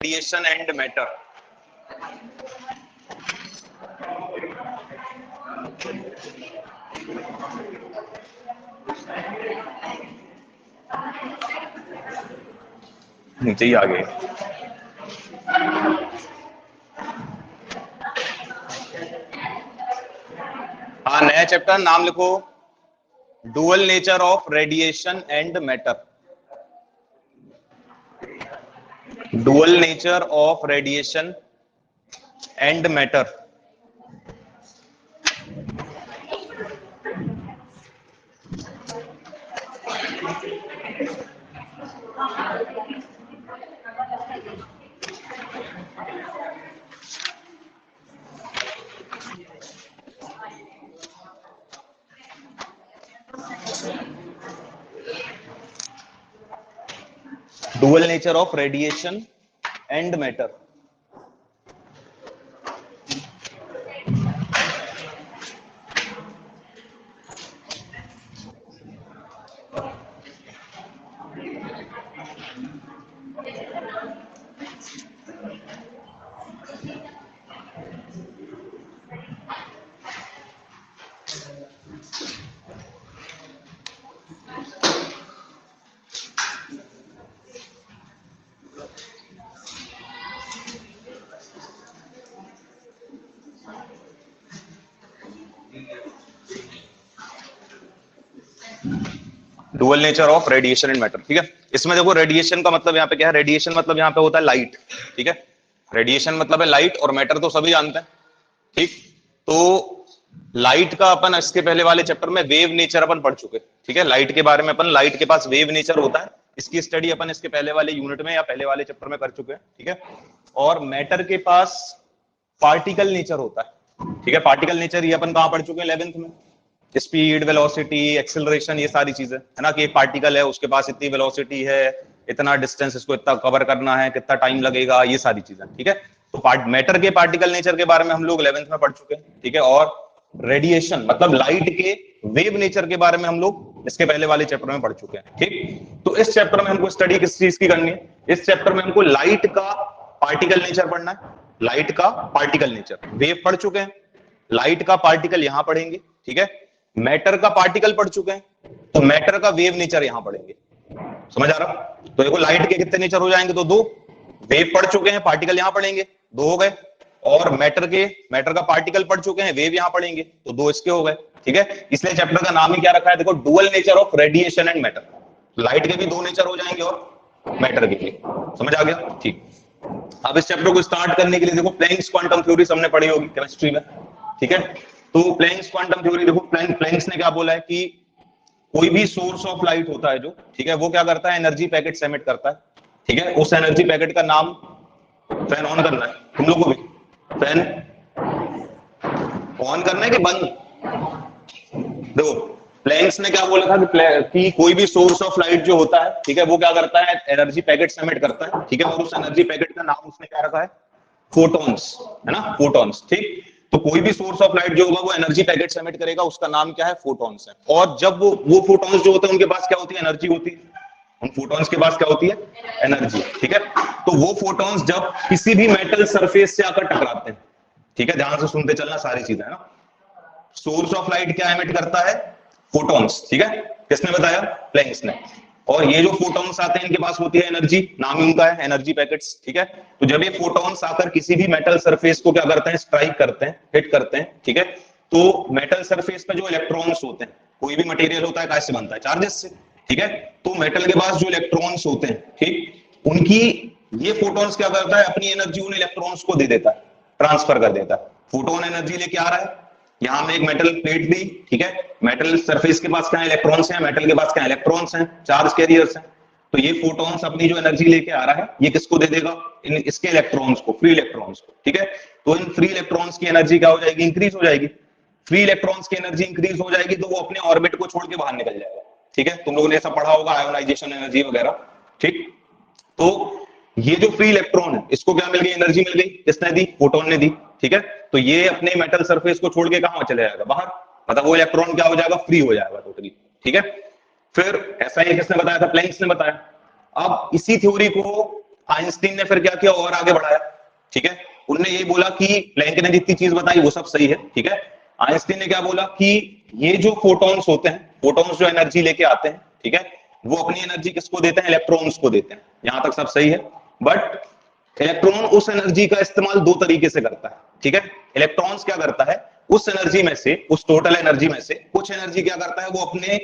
Radiation and matter. नीचे ही आ गए। हाँ, नया चैप्टर नाम लिखो, dual nature of radiation and matter. Dual nature of radiation and matter. Dual nature of radiation and matter. Dual nature of radiation and matter. ठीक है, इसमें देखो रेडिएशन का मतलब यहाँ पे क्या है, रेडिएशन मतलब यहाँ पे होता है लाइट। ठीक है, रेडिएशन मतलब है लाइट, और मैटर तो सभी जानते हैं। ठीक, तो लाइट का अपन इसके पहले वाले चैप्टर में वेव नेचर अपन पढ़ चुके। ठीक है, लाइट के बारे में अपन, लाइट के पास वेव नेचर होता है, इसकी स्टडी अपन इसके पहले वाले यूनिट में या पहले वाले चैप्टर में कर चुके हैं। ठीक है, और मैटर के पास पार्टिकल नेचर होता है। ठीक है, पार्टिकल नेचर ये अपन कहां पढ़ चुके हैं, 11th में। स्पीड, वेलोसिटी, एक्सेलरेशन, ये सारी चीजें है ना, कि एक पार्टिकल है, उसके पास इतनी वेलोसिटी है, इतना डिस्टेंस इसको इतना कवर करना है, कितना टाइम लगेगा, ये सारी चीजें। ठीक है, तो मैटर के पार्टिकल नेचर के बारे में हम लोग 11th में पढ़ चुके हैं। ठीक है, और रेडिएशन मतलब लाइट के वेव नेचर के बारे में हम लोग इसके पहले वाले चैप्टर में पढ़ चुके हैं। ठीक, तो इस चैप्टर में हमको स्टडी किस चीज की करनी है, इस चैप्टर में हमको लाइट का पार्टिकल नेचर पढ़ना है। लाइट का पार्टिकल नेचर, वेव पढ़ चुके हैं, लाइट का पार्टिकल यहां पढ़ेंगे। ठीक है, मैटर का पार्टिकल पढ़ चुके हैं, तो मैटर का वेव नेचर यहां पढ़ेंगे। समझ आ रहा? तो देखो लाइट के कितने नेचर हो जाएंगे, तो 2। वेव पढ़ चुके हैं, पार्टिकल यहां पढ़ेंगे, 2 हो गए। और मैटर का पार्टिकल पढ़ चुके हैं, वेव यहां पढ़ेंगे, तो 2 इसके हो गए। ठीक है, इसलिए चैप्टर का नाम ही क्या रखा है, देखो, dual nature of radiation and matter. Light के भी 2 नेचर हो जाएंगे और मैटर के भी। समझ आ गया? ठीक, अब इस चैप्टर को स्टार्ट करने के लिए देखो, प्लैंक्स क्वांटम थ्योरी हमने पढ़ी होगी केमिस्ट्री में। ठीक है, तो प्लैंक्स क्वांटम थ्योरी देखो, प्लैंक्स ने क्या बोला है कि कोई भी सोर्स ऑफ लाइट होता है जो, ठीक है, वो क्या करता है, एनर्जी पैकेट एमिट करता है। ठीक है, उस एनर्जी पैकेट का नाम, फैन ऑन करना है तुम लोगों को भी, फैन ऑन करना है कि बंद। देखो प्लैंक्स ने क्या बोला था कि कोई भी सोर्स ऑफ लाइट जो होता है, ठीक है, वो क्या करता है, एनर्जी पैकेट एमिट करता है। ठीक है, और उस एनर्जी पैकेट का नाम उसने क्या रखा है, फोटॉन्स, है ना, फोटॉन्स। ठीक, तो कोई भी सोर्स ऑफ लाइट जो होगा वो एनर्जी पैकेट एमिट करेगा, उसका नाम क्या है, फोटॉन्स है। और जब वो फोटॉन्स जो होते हैं उनके पास क्या होती है, एनर्जी होती है। उन फोटॉन्स के पास क्या होती है, एनर्जी। ठीक है, तो वो फोटॉन्स जब किसी भी मेटल सरफेस से आकर टकराते हैं, ठीक है, ध्यान से सुनते चलना सारी चीजें, है ना। सोर्स ऑफ लाइट क्या एमिट करता है, फोटॉन्स। ठीक है, किसने बताया, प्लैंक्स ने। और ये जो फोटॉन्स आते हैं इनके पास होती है एनर्जी, नाम ही उनका है, एनर्जी पैकेट्स। ठीक है, तो जब ये फोटॉन्स आकर किसी भी मेटल सरफेस को क्या करते हैं, स्ट्राइक करते हैं, हिट करते हैं। ठीक है, तो मेटल सरफेस पे जो इलेक्ट्रॉन्स होते हैं, कोई भी मटेरियल होता है कैसे बनता है, चार्जेस से। ठीक है, तो मेटल के पास जो इलेक्ट्रॉन्स होते हैं, ठीक, उनकी ये फोटॉन्स क्या करता है, अपनी एनर्जी उन इलेक्ट्रॉन्स को दे देता है, ट्रांसफर कर देता है। फोटोन एनर्जी लेके आ रहा है, यहां में एक मेटल प्लेट दी, ठीक है, मेटल सरफेस के पास क्या इलेक्ट्रॉन्स हैं, मेटल के पास क्या इलेक्ट्रॉन्स हैं, चार्ज कैरियर्स हैं। तो ये फोटॉन्स अपनी जो एनर्जी लेके आ रहा है, ये किसको दे देगा, इसके इलेक्ट्रॉन्स को, फ्री इलेक्ट्रॉन्स को। ठीक है, तो इन फ्री इलेक्ट्रॉन्स की एनर्जी क्या हो जाएगी, इंक्रीज हो जाएगी। फ्री इलेक्ट्रॉन्स की एनर्जी इंक्रीज हो जाएगी तो वो अपने ऑर्बिट को छोड़ के बाहर निकल जाएगा। ठीक है, तुम लोगों ने ऐसा पढ़ा होगा, आयोनाइजेशन एनर्जी वगैरह। ठीक, तो ये जो फ्री इलेक्ट्रॉन है, इसको क्या मिल गई, एनर्जी मिल गई, किसने दी, फोटोन ने दी। ठीक है, तो ये अपने मेटल सरफेस को छोड़ के कहां चले जाएगा, बाहर, मतलब वो इलेक्ट्रॉन क्या हो जाएगा, फ्री हो जाएगा टोटली। ठीक है, फिर ऐसा ही किसने बताया था, प्लैंक्स ने बताया। अब इसी थ्योरी को आइंस्टीन ने फिर क्या किया, और आगे बढ़ाया, ठीक है। उनने यही बोला कि प्लैंक ने जितनी चीज बताई वो सब सही है, ठीक है। आइंस्टीन ने क्या बोला कि ये जो फोटॉन्स होते हैं, फोटॉन्स जो एनर्जी लेके आते हैं, ठीक है, वो अपनी एनर्जी किसको देते हैं, इलेक्ट्रॉन्स को देते हैं। यहां तक सब सही है, बट इलेक्ट्रॉन उस एनर्जी का इस्तेमाल दो तरीके से करता है, ठीक है। इलेक्ट्रॉन्स क्या करता है, उस एनर्जी में से, उस टोटल एनर्जी में से कुछ एनर्जी क्या करता है, वो अपने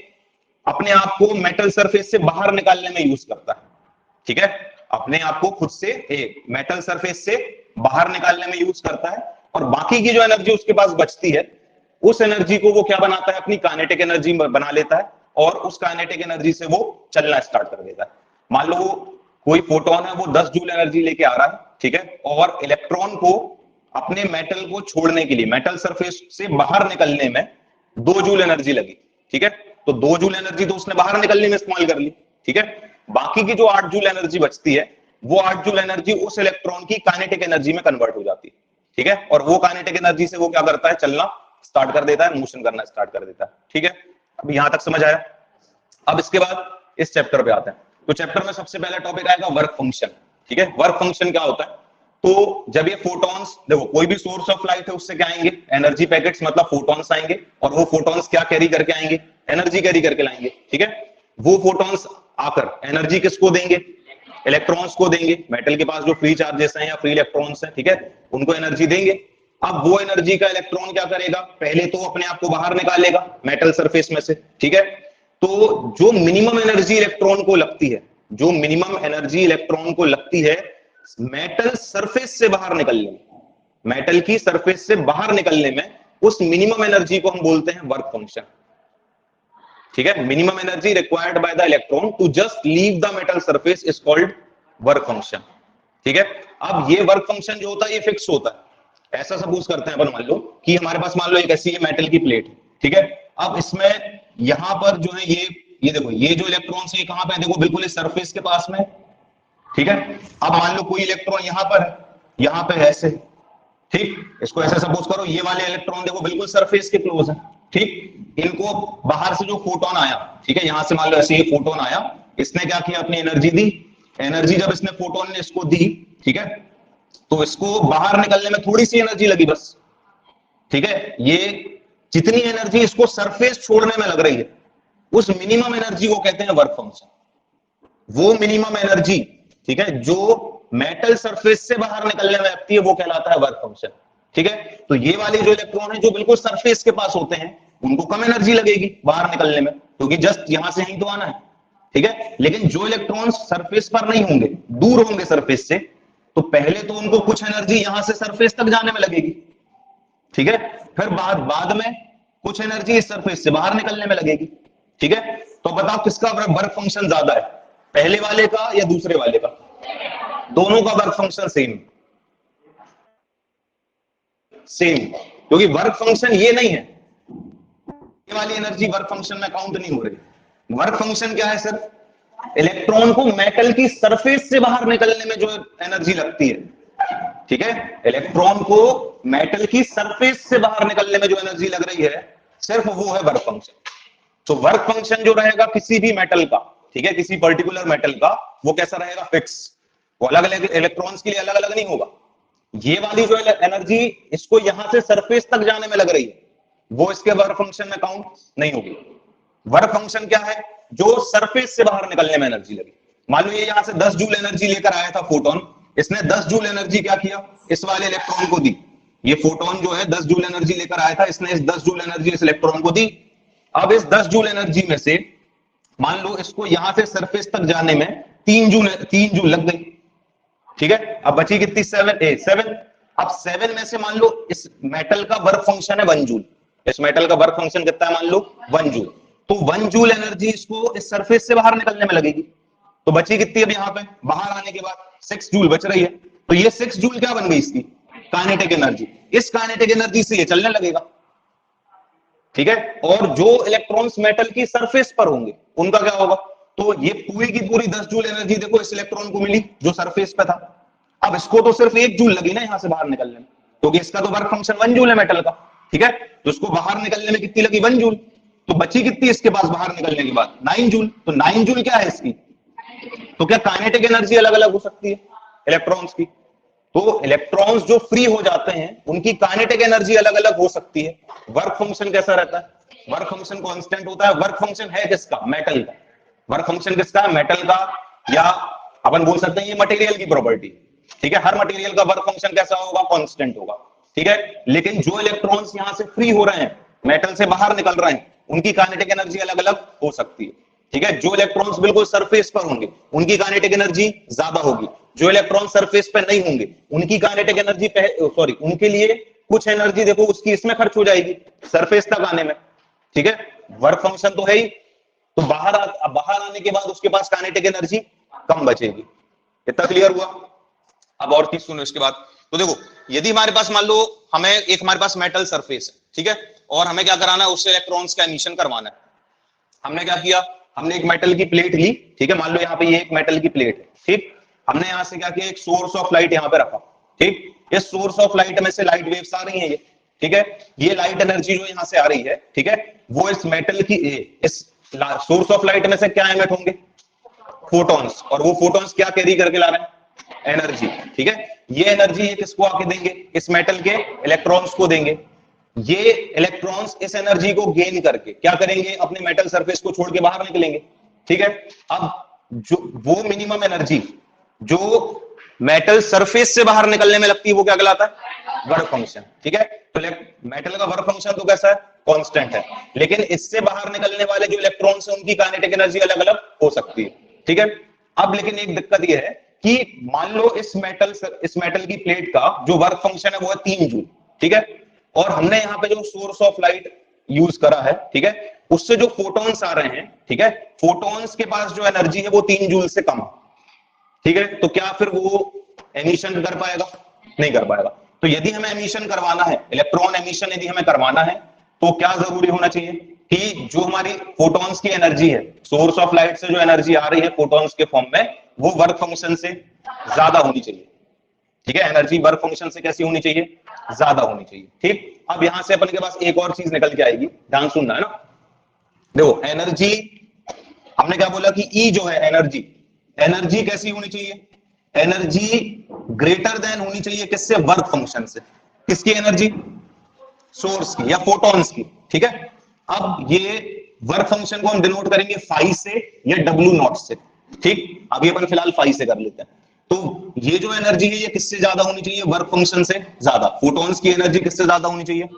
अपने आप को मेटल सरफेस से बाहर निकालने में यूज करता है, ठीक है। अपने आप को खुद से मेटल सरफेस से बाहर निकालने में यूज करता है, और बाकी की जो एनर्जी उसके पास बचती है, उस एनर्जी को वो क्या बनाता है, अपनी काइनेटिक एनर्जी बना लेता है, और उस काइनेटिक एनर्जी से वो चलना स्टार्ट कर देता है। मान लो कोई फोटोन है, वो 10 जूल एनर्जी लेके आ रहा है, ठीक है, और इलेक्ट्रॉन को अपने मेटल को छोड़ने के लिए, मेटल सरफेस से बाहर निकलने में 2 जूल एनर्जी लगी, ठीक है। तो 2 जूल एनर्जी तो उसने बाहर निकलने में इस्तेमाल कर ली, ठीक है। बाकी की जो 8 जूल एनर्जी बचती है, वो 8 जूल एनर्जी उस इलेक्ट्रॉन की काइनेटिक एनर्जी में कन्वर्ट हो जाती है, ठीक है। और वो काइनेटिक एनर्जी से वो क्या करता है, चलना स्टार्ट कर देता है, मोशन करना स्टार्ट कर देता है, ठीक है। अब यहां तक समझ आया। अब इसके बाद इस चैप्टर पे आते हैं। तो चैप्टर में सबसे पहला टॉपिक आएगा वर्क फंक्शन, ठीक है। वर्क फंक्शन क्या होता है, तो जब ये फोटॉन्स, देखो कोई भी सोर्स ऑफ लाइट है, उससे क्या आएंगे, एनर्जी पैकेट्स, मतलब फोटॉन्स आएंगे, और वो फोटॉन्स क्या कैरी करके आएंगे, एनर्जी कैरी करके लाएंगे, ठीक है। वो फोटॉन्स आकर एनर्जी किसको देंगे, इलेक्ट्रॉन्स को देंगे। मेटल के पास जो फ्री चार्जेस हैं या फ्री इलेक्ट्रॉन्स हैं, ठीक है, उनको एनर्जी देंगे। अब वो एनर्जी का इलेक्ट्रॉन क्या करेगा, पहले तो अपने आप को बाहर निकालेगा मेटल सरफेस में से, ठीक है। तो जो मिनिमम एनर्जी इलेक्ट्रॉन को लगती है, जो मिनिमम एनर्जी इलेक्ट्रॉन को लगती है मेटल सरफेस से बाहर निकलने में, मेटल की सरफेस से बाहर निकलने में, उस मिनिमम एनर्जी को हम बोलते हैं वर्क फंक्शन, ठीक है। Minimum energy required by the electron to just leave the metal surface is called work function, ठीक है। अब ये वर्क फंक्शन जो होता है ये फिक्स होता है। ऐसा सपोज करते हैं अपन, मान लो कि हमारे पास, मान लो एक ऐसी है मेटल की प्लेट, ठीक है। अब इसमें यहां पर जो है ये देखो, ये जो इलेक्ट्रॉन्स है कहां पे है, देखो बिल्कुल इस सरफेस के पास में, ठीक है। अब मान लो कोई इलेक्ट्रॉन यहां पर है, यहां पे ऐसे, ठीक, इसको ऐसे सपोज करो, ये वाले इलेक्ट्रॉन देखो बिल्कुल सरफेस के क्लोज है, ठीक। इनको बाहर से जो फोटोन आया, ठीक है, यहां से मान लो ऐसे ये फोटोन आया, इसने क्या किया, अपनी एनर्जी दी। एनर्जी जब इसने फोटोन ने इसको दी, ठीक है, तो इसको बाहर निकलने में थोड़ी सी एनर्जी लगी बस, ठीक है। ये जितनी एनर्जी इसको सरफेस छोड़ने में लग रही है, उस मिनिमम एनर्जी को कहते हैं वर्क फंक्शन। वो मिनिमम एनर्जी, ठीक है, जो मेटल सरफेस से बाहर निकलने में लगती है, वो कहलाता है वर्क फंक्शन, ठीक है। तो ये वाले जो इलेक्ट्रॉन है जो बिल्कुल सरफेस के पास होते हैं, उनको कम एनर्जी लगेगी बाहर निकलने में, क्योंकि जस्ट यहां से यहीं तो आना है, ठीक है। लेकिन जो इलेक्ट्रॉन्स सरफेस पर नहीं होंगे, दूर होंगे सरफेस से, तो पहले तो उनको कुछ एनर्जी यहां से सरफेस तक जाने में लगेगी, ठीक है। फिर बाद में कुछ एनर्जी इस सरफेस से बाहर निकलने में लगेगी, ठीक है। तो बताओ किसका वर्क फंक्शन ज्यादा है, पहले वाले का या दूसरे वाले का? दोनों का वर्क फंक्शन सेम, क्योंकि वर्क फंक्शन ये नहीं है, ये वाली एनर्जी वर्क फंक्शन में काउंट नहीं हो रही। वर्क फंक्शन क्या है सर, इलेक्ट्रॉन को मेटल की सरफेस से बाहर निकलने में जो एनर्जी लगती है, ठीक है, इलेक्ट्रॉन को मेटल की सरफेस से बाहर निकलने में जो एनर्जी लग रही है, सिर्फ वो है वर्क फंक्शन। तो वर्क फंक्शन जो रहेगा किसी भी मेटल का, ठीक है, किसी पर्टिकुलर मेटल का, वो कैसा रहेगा, फिक्स। वो अलग अलग इलेक्ट्रॉन्स के लिए अलग अलग नहीं होगा। ये वाली जो एनर्जी इसको यहां से सरफेस तक जाने में लग रही है, वो इसके वर्क फंक्शन में काउंट नहीं होगी। वर्क फंक्शन क्या है, जो सरफेस से बाहर निकलने में एनर्जी लगी। मान लो ये यहां से 10 जूल एनर्जी लेकर आया था फोटोन, इसने 10 जूल एनर्जी क्या किया, इस वाले इलेक्ट्रॉन को दी। ये फोटोन जो है 10 जूल एनर्जी लेकर आया था, इसने इस 10 जूल एनर्जी इस इलेक्ट्रॉन को दी। अब इस 10 जूल एनर्जी में से मान लो इसको यहां से सरफेस तक जाने में 3 जूल लग गई, ठीक है। अब बची कितनी, 7। अब 7 में से मान लो इस मेटल का वर्क फंक्शन है 1 जूल, इस मेटल का वर्क फंक्शन कितना है, मान लो 1 जूल। तो 1 जूल एनर्जी इसको इस सरफेस से बाहर निकलने में लगेगी। तो बची कितनी अब यहाँ पे, बाहर आने के बाद 6 जूल बच रही है। तो ये 6 जूल क्या बन गई इसकी, काइनेटिक एनर्जी। इस काइनेटिक एनर्जी से ये चलने लगेगा, ठीक है। और जो इलेक्ट्रॉन्स मेटल की सरफेस पर होंगे उनका क्या होगा, तो ये पूरी की पूरी 10 जूल एनर्जी देखो इस इलेक्ट्रॉन को मिली जो सरफेस पे था। अब इसको तो सिर्फ 1 जूल लगी ना यहां से बाहर निकलने में, क्योंकि इसका तो वर्क फंक्शन 1 जूल है मेटल का, ठीक है। तो इसको बाहर निकलने में कितनी लगी, 1 जूल। तो बची कितनी इसके पास बाहर निकलने के बाद, 9 जूल। तो 9 जूल क्या है इसकी, तो क्या काइनेटिक एनर्जी अलग अलग हो सकती है, इलेक्ट्रॉन्स की। तो इलेक्ट्रॉन्स जो फ्री हो जाते हैं उनकी काइनेटिक एनर्जी अलग अलग हो सकती है। वर्क फंक्शन कैसा रहता है? वर्क फंक्शन कांस्टेंट होता है। वर्क फंक्शन है किसका? मेटल का। वर्क फंक्शन किसका? मेटल का, या अपन बोल सकते हैं ये मटेरियल की प्रॉपर्टी, ठीक है। हर मटेरियल का वर्क फंक्शन कैसा होगा? कांस्टेंट होगा, ठीक है। लेकिन जो इलेक्ट्रॉन्स यहां से फ्री हो रहे हैं, मेटल से बाहर निकल रहे हैं, उनकी काइनेटिक एनर्जी अलग अलग हो सकती है, ठीक है। जो इलेक्ट्रॉन्स बिल्कुल सरफेस पर होंगे उनकी काइनेटिक एनर्जी ज्यादा होगी। जो इलेक्ट्रॉन सरफेस पर नहीं होंगे उनकी काइनेटिक एनर्जी सॉरी उनके लिए कुछ एनर्जी देखो उसकी इसमें खर्च हो जाएगी सरफेस तक आने में, ठीक है। वर्क फंक्शन तो है ही, तो बाहर आने के बाद उसके पास काइनेटिक एनर्जी कम बचेगी। इतना क्लियर हुआ? अब और चीज सुनो इसके बाद। तो देखो यदि हमारे पास मान लो हमारे पास मेटल सरफेस है, ठीक है, और हमें क्या कराना है? उससे इलेक्ट्रॉन्स का एमिशन करवाना है। हमने क्या किया? हमने एक मेटल की प्लेट ली, ठीक है। मान लो यहाँ पे ये एक मेटल की प्लेट है, ठीक। हमने यहां से क्या किया? एक सोर्स ऑफ लाइट यहाँ पे रखा, ठीक। इस सोर्स ऑफ लाइट में से लाइट वेव्स आ रही है ये, ठीक है। ये लाइट एनर्जी जो यहाँ से आ रही है, ठीक है, वो इस मेटल की इस सोर्स ऑफ लाइट में से क्या एमिट होंगे? फोटॉन्स। और वो फोटॉन्स क्या कैरी करके ला रहे हैं? एनर्जी, ठीक है। ये एनर्जी ये किसको आके देंगे? इस मेटल के इलेक्ट्रॉन्स को देंगे। ये इलेक्ट्रॉन्स इस एनर्जी को गेन करके क्या करेंगे? अपने मेटल सरफेस को छोड़ के बाहर निकलेंगे, ठीक है। अब जो वो मिनिमम एनर्जी जो मेटल सरफेस से बाहर निकलने में लगती है वो क्या कहलाता है? वर्क फंक्शन, ठीक है। तो मेटल का वर्क फंक्शन तो कैसा है? कांस्टेंट है। लेकिन इससे बाहर निकलने वाले जो इलेक्ट्रॉन्स हैं उनकी काइनेटिक एनर्जी अलग अलग हो सकती है, ठीक है। अब लेकिन एक दिक्कत यह है कि मान लो इस मेटल की प्लेट का जो वर्क फंक्शन है वो है 3 जूल, ठीक है। और हमने यहाँ पे जो सोर्स ऑफ लाइट यूज करा है, ठीक है, उससे जो फोटॉन्स आ रहे हैं, ठीक है, फोटॉन्स के पास जो एनर्जी है वो 3 जूल से कम है, ठीक है। तो क्या फिर वो एमिशन कर पाएगा? नहीं कर पाएगा। तो यदि हमें एमिशन करवाना है, इलेक्ट्रॉन एमिशन यदि हमें करवाना है, तो क्या जरूरी होना चाहिए कि जो हमारी फोटॉन्स की एनर्जी है, सोर्स ऑफ लाइट से जो एनर्जी आ रही है फोटॉन्स के फॉर्म में, वो वर्क फंक्शन से ज्यादा होनी चाहिए, ठीक है। एनर्जी वर्क फंक्शन से कैसी होनी चाहिए? ज्यादा होनी चाहिए, ठीक। अब यहां से अपन के पास एक और चीज निकल के आएगी, ध्यान सुनना है ना। देखो एनर्जी, हमने क्या बोला कि ई जो है एनर्जी, एनर्जी कैसी होनी चाहिए? एनर्जी ग्रेटर देन होनी चाहिए किससे? वर्क फंक्शन से। किसकी एनर्जी? सोर्स की या फोटॉन्स की, ठीक है। अब ये वर्क फंक्शन को हम डिनोट करेंगे फाई से या डब्ल्यू नॉट से, ठीक। अभी अपन फिलहाल फाई से कर लेते हैं। तो ये जो एनर्जी है ये किससे ज्यादा होनी चाहिए? वर्क फंक्शन से ज्यादा। फोटॉन्स की एनर्जी किससे ज्यादा होनी चाहिए?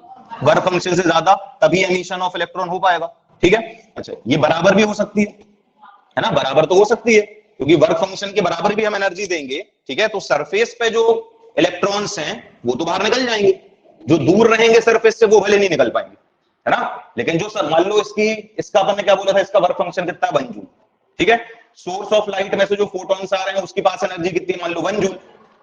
वर्क फंक्शन से ज्यादा, तभी एमिशन ऑफ इलेक्ट्रॉन हो पाएगा, ठीक है। अच्छा, ये बराबर भी हो सकती है ना? बराबर तो हो सकती है क्योंकि वर्क फंक्शन के बराबर भी हम एनर्जी देंगे, ठीक है। तो सरफेस पे जो इलेक्ट्रॉन्स हैं वो तो बाहर निकल जाएंगे, जो दूर रहेंगे सरफेस से वो भले नहीं निकल पाएंगे, है ना। लेकिन जो मान लो इसका अपन ने क्या बोला था? इसका वर्क फंक्शन कितना? 1 जूल, ठीक है। सोर्स ऑफ लाइट में से जो फोटॉन्स आ रहे हैं उसके पास एनर्जी कितनी? मान लो 1 जूल।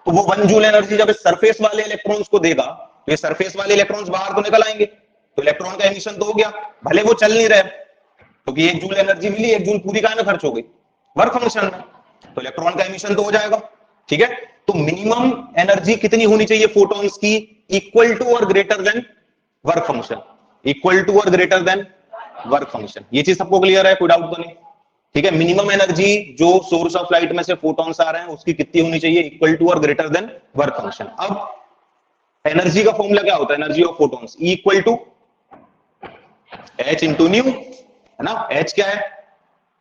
तो वो 1 जूल एनर्जी जब इस सरफेस वाले इलेक्ट्रॉन्स को देगा तो ये सरफेस वाले इलेक्ट्रॉन्स बाहर तो निकल आएंगे, तो इलेक्ट्रॉन का एमिशन तो हो गया, भले वो चल नहीं रहे, क्योंकि 1 जूल एनर्जी मिली, 1 जूल पूरी कहां में खर्च हो गई? वर्क फंक्शन में, तो इलेक्ट्रॉन का एमिशन तो हो जाएगा, ठीक है। तो मिनिमम एनर्जी कितनी होनी चाहिए फोटॉन्स की? इक्वल टू और greater than work function, equal to और ग्रेटर देन वर्क फंक्शन। ये चीज सबको क्लियर है? कोई डाउट तो नहीं, ठीक है। मिनिमम एनर्जी जो सोर्स ऑफ लाइट में से फोटॉन्स आ रहे हैं उसकी कितनी होनी चाहिए? इक्वल टू और ग्रेटर देन वर्क फंक्शन। अब एनर्जी का फॉर्मूला क्या होता है? Energy of photons equal to H into nu, है ना। H क्या है?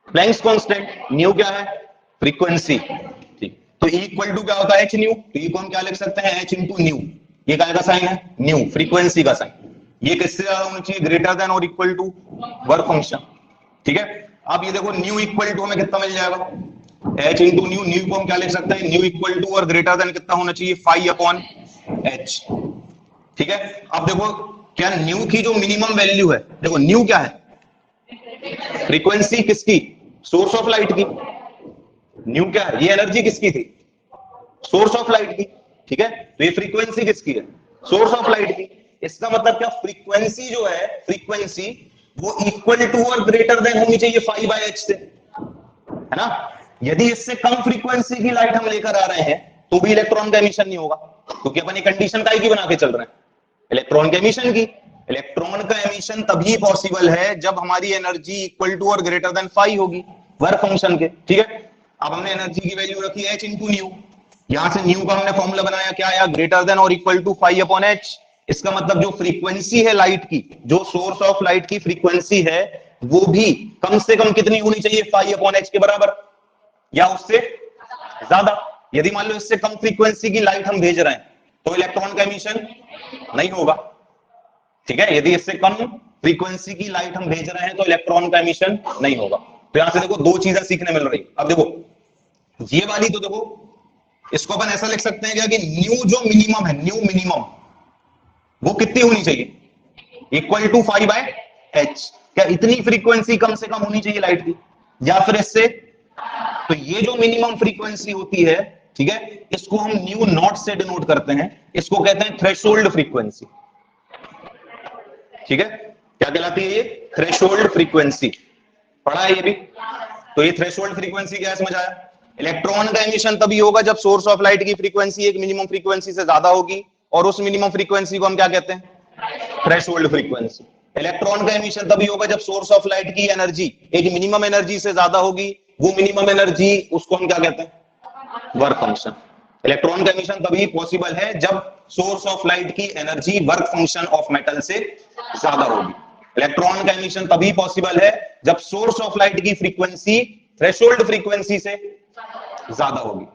Planck's constant. न्यू क्या है? फ्रीक्वेंसी, ठीक। तो इक्वल टू क्या होता है? H new. तो ये को हम क्या लिख सकते हैं? H into new. ये क्या का साइन है? न्यू, फ्रीक्वेंसी का साइन। ये किससे ज्यादा होनी चाहिए? ग्रेटर देन और इक्वल टू वर्क फंक्शन, ठीक है। अब ये देखो न्यू इक्वल टू हमें कितना मिल जाएगा? H into nu. न्यू को हम क्या लिख सकते हैं? न्यू इक्वल टू और ग्रेटर देन कितना होना चाहिए? फाई अपॉन H, ठीक है। अब देखो क्या न्यू की जो मिनिमम वैल्यू है, देखो न्यू क्या है? फ्रीक्वेंसी किसकी? सोर्स ऑफ लाइट की। न्यू क्या है? ये एनर्जी किसकी थी? सोर्स ऑफ लाइट की, ठीक है। तो ये फ्रीक्वेंसी किसकी है? सोर्स ऑफ लाइट की। इसका मतलब क्या? फ्रीक्वेंसी जो है, फ्रीक्वेंसी वो इक्वल टू और ग्रेटर देन होनी चाहिए फाई बाय एच से, है ना। यदि इससे कम फ्रीक्वेंसी की लाइट हम लेकर आ रहे हैं तो भी इलेक्ट्रॉन का एमिशन नहीं होगा, क्योंकि अपन ये कंडीशन काहे की बना के चल रहे हैं? इलेक्ट्रॉन के एमिशन की। इलेक्ट्रॉन का एमिशन तभी पॉसिबल है जब हमारी एनर्जी इक्वल टू और ग्रेटर देन फाई होगी वर्क फंक्शन के, ठीक है। अब हमने एनर्जी की वैल्यू रखी H इंटू न्यू, यहां से न्यू का हमने फॉर्मूला बनाया, क्या आया, ग्रेटर देन और equal to phi upon H. इसका मतलब जो फ्रीक्वेंसी है लाइट की, जो सोर्स ऑफ लाइट की फ्रीक्वेंसी है, वो भी कम से कम कितनी होनी चाहिए, फाइव अपॉन एच के बराबर या उससे ज्यादा। यदि मान लो इससे कम फ्रीक्वेंसी की लाइट हम भेज रहे हैं तो इलेक्ट्रॉन का एमिशन नहीं होगा, ठीक है। यदि इससे कम फ्रीक्वेंसी की लाइट हम भेज रहे हैं तो इलेक्ट्रॉन का एमिशन नहीं होगा। तो यहां से देखो दो चीजें सीखने मिल रही। अब देखो ये वाली, तो देखो इसको अपन ऐसा लिख सकते हैं क्या कि न्यू जो मिनिमम है, न्यू मिनिमम वो कितनी होनी चाहिए, equal to phi by H. क्या इतनी फ्रीक्वेंसी कम से कम होनी चाहिए लाइट की, या फिर इससे, तो ये जो मिनिमम फ्रीक्वेंसी होती है, ठीक है, इसको हम न्यू नॉट से डिनोट करते हैं, इसको कहते हैं थ्रेशोल्ड फ्रीक्वेंसी, ठीक है। क्या कहलाती है ये, थ्रेशोल्ड फ्रीक्वेंसी, पढ़ा है ये भी। तो ये थ्रेशोल्ड फ्रीक्वेंसी क्या है, समझ आया। इलेक्ट्रॉन का एमिशन तभी होगा जब सोर्स ऑफ लाइट की फ्रीक्वेंसी एक मिनिमम फ्रीक्वेंसी से ज्यादा होगी, और उस मिनिमम फ्रीक्वेंसी को हम क्या कहते हैं, थ्रेशोल्ड फ्रीक्वेंसी। इलेक्ट्रॉन का एमिशन तभी होगा जब सोर्स ऑफ लाइट की एनर्जी एक मिनिमम एनर्जी से ज्यादा होगी, वो मिनिमम एनर्जी उसको हम क्या कहते हैं, वर्क फंक्शन। इलेक्ट्रॉन का एमिशन तभी पॉसिबल है जब सोर्स ऑफ लाइट की energy work function of metal से ज्यादा होगी। इलेक्ट्रॉन का एमिशन तभी पॉसिबल है जब सोर्स ऑफ लाइट की फ्रीक्वेंसी थ्रेशोल्ड फ्रीक्वेंसी से ज्यादा होगी।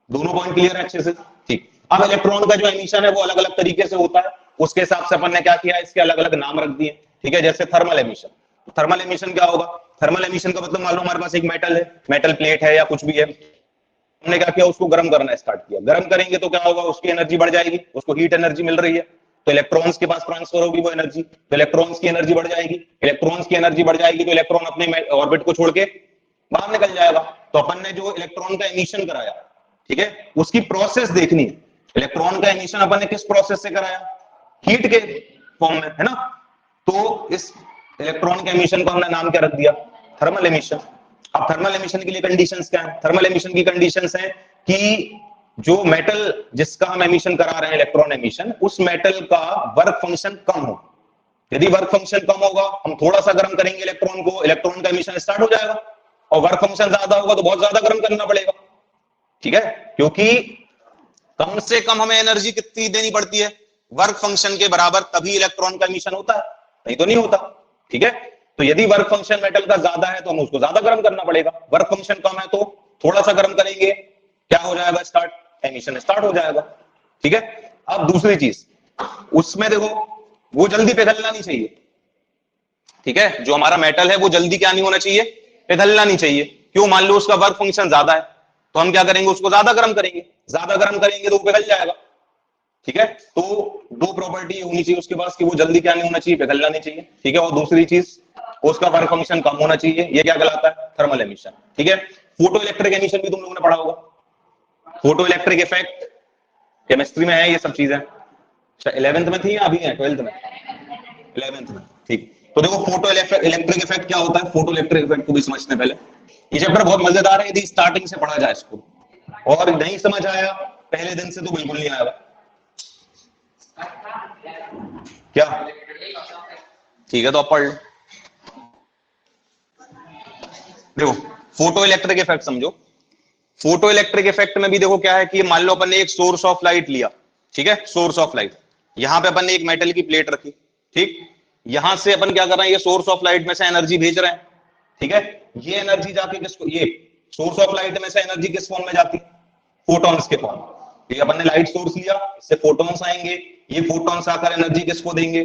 दोनों पॉइंट क्लियर है अच्छे से, ठीक। अब इलेक्ट्रॉन का जो एमिशन है वो अलग अलग तरीके से होता है, उसके हिसाब से अपन ने क्या किया, इसके अलग अलग नाम रख दिए, ठीक है। जैसे थर्मल एमिशन, थर्मल एमिशन क्या होगा, थर्मल एमिशन का मतलब मान लो हमारे पास एक मेटल है, मेटल प्लेट है या कुछ भी है, हमने क्या किया, उसको गर्म करना स्टार्ट किया। गर्म करेंगे तो क्या होगा, उसकी एनर्जी बढ़ जाएगी, उसको हीट एनर्जी मिल रही है, तो इलेक्ट्रॉन्स के पास ट्रांसफर होगी वो एनर्जी, तो इलेक्ट्रॉन्स की एनर्जी बढ़ जाएगी। इलेक्ट्रॉन्स की एनर्जी बढ़ जाएगी तो इलेक्ट्रॉन अपने ऑर्बिट को छोड़ के बाहर निकल जाएगा। तो अपन ने जो इलेक्ट्रॉन का एमिशन कराया, ठीक है, उसकी प्रोसेस देखनी है। इलेक्ट्रॉन का एमिशन अपन ने किस प्रोसेस से कराया, हीट के फॉर्म में, है ना। तो इस इलेक्ट्रॉन के एमिशन को हमने नाम क्या रख दिया, थर्मल एमिशन। अब थर्मल एमिशन के लिए कंडीशंस क्या है, थर्मल एमिशन की कंडीशंस है कि जो मेटल जिसका हम एमिशन करा रहे हैं इलेक्ट्रॉन एमिशन, उस मेटल का वर्क फंक्शन कम हो। यदि वर्क फंक्शन कम होगा, हम थोड़ा सा गर्म करेंगे इलेक्ट्रॉन को, इलेक्ट्रॉन का एमिशन स्टार्ट हो जाएगा, और वर्क फंक्शन ज्यादा होगा तो बहुत ज्यादा गर्म करना पड़ेगा, ठीक है। क्योंकि कम से कम हमें एनर्जी कितनी देनी पड़ती है, वर्क फंक्शन के बराबर, तभी इलेक्ट्रॉन का एमिशन होता है, नहीं तो नहीं होता, ठीक है। तो यदि वर्क फंक्शन मेटल का ज्यादा है तो हमें उसको ज्यादा गर्म करना पड़ेगा, वर्क फंक्शन कम है तो थोड़ा सा गर्म करेंगे, क्या हो जाएगा, स्टार्ट, एमिशन स्टार्ट हो जाएगा, ठीक है। अब दूसरी चीज, उसमें देखो वो जल्दी पिघलना नहीं चाहिए, ठीक है। जो हमारा मेटल है वो जल्दी क्या नहीं होना चाहिए, पिघलना नहीं चाहिए। क्यों, मान लो उसका वर्क फंक्शन ज्यादा है तो हम क्या करेंगे, उसको ज्यादा गर्म करेंगे, ज्यादा गर्म करेंगे तो वो पिघल जाएगा, ठीक है। तो दो प्रॉपर्टी होनी चाहिए उसके पास कि वो जल्दी क्या नहीं होना चाहिए, पिघलना नहीं चाहिए, ठीक है। और दूसरी चीज, उसका वर्क फंक्शन कम होना चाहिए, ये क्या कहलाता है, थर्मल एमिशन, ठीक है। फोटो इलेक्ट्रिक एमिशन भी तुम लोगों ने पढ़ा होगा, फोटो इलेक्ट्रिक इफेक्ट केमिस्ट्री में है ये सब चीजें, 11th में थी या अभी है 12th में, 11th में, ठीक। तो देखो फोटो इलेक्ट्रिक इफेक्ट क्या होता है, फोटो इलेक्ट्रिक इफेक्ट को भी समझने पहले, ये चैप्टर बहुत मजेदार है, यदि स्टार्टिंग से पढ़ा जाए इसको, और नहीं समझ आया पहले दिन से तो बिल्कुल नहीं आएगा, क्या, ठीक है। तो आप पढ़ देखो, फोटो इलेक्ट्रिक इफेक्ट समझो। फोटो इलेक्ट्रिक इफेक्ट में भी देखो क्या है कि मान लो अपन ने एक सोर्स ऑफ लाइट लिया, ठीक है, सोर्स ऑफ लाइट, यहां पे अपन ने एक मेटल की प्लेट रखी, ठीक। यहां से अपन क्या कर रहे हैं, ये सोर्स ऑफ लाइट में से एनर्जी भेज रहे हैं, ठीक है। ये एनर्जी जाके किसको, ये सोर्स ऑफ लाइट में से एनर्जी किस फॉर्म में जाती है, फोटॉन्स के फॉर्म। ये अपन ने लाइट सोर्स लिया, इससे फोटॉन्स आएंगे, ये फोटॉन्स आकर एनर्जी किसको देंगे,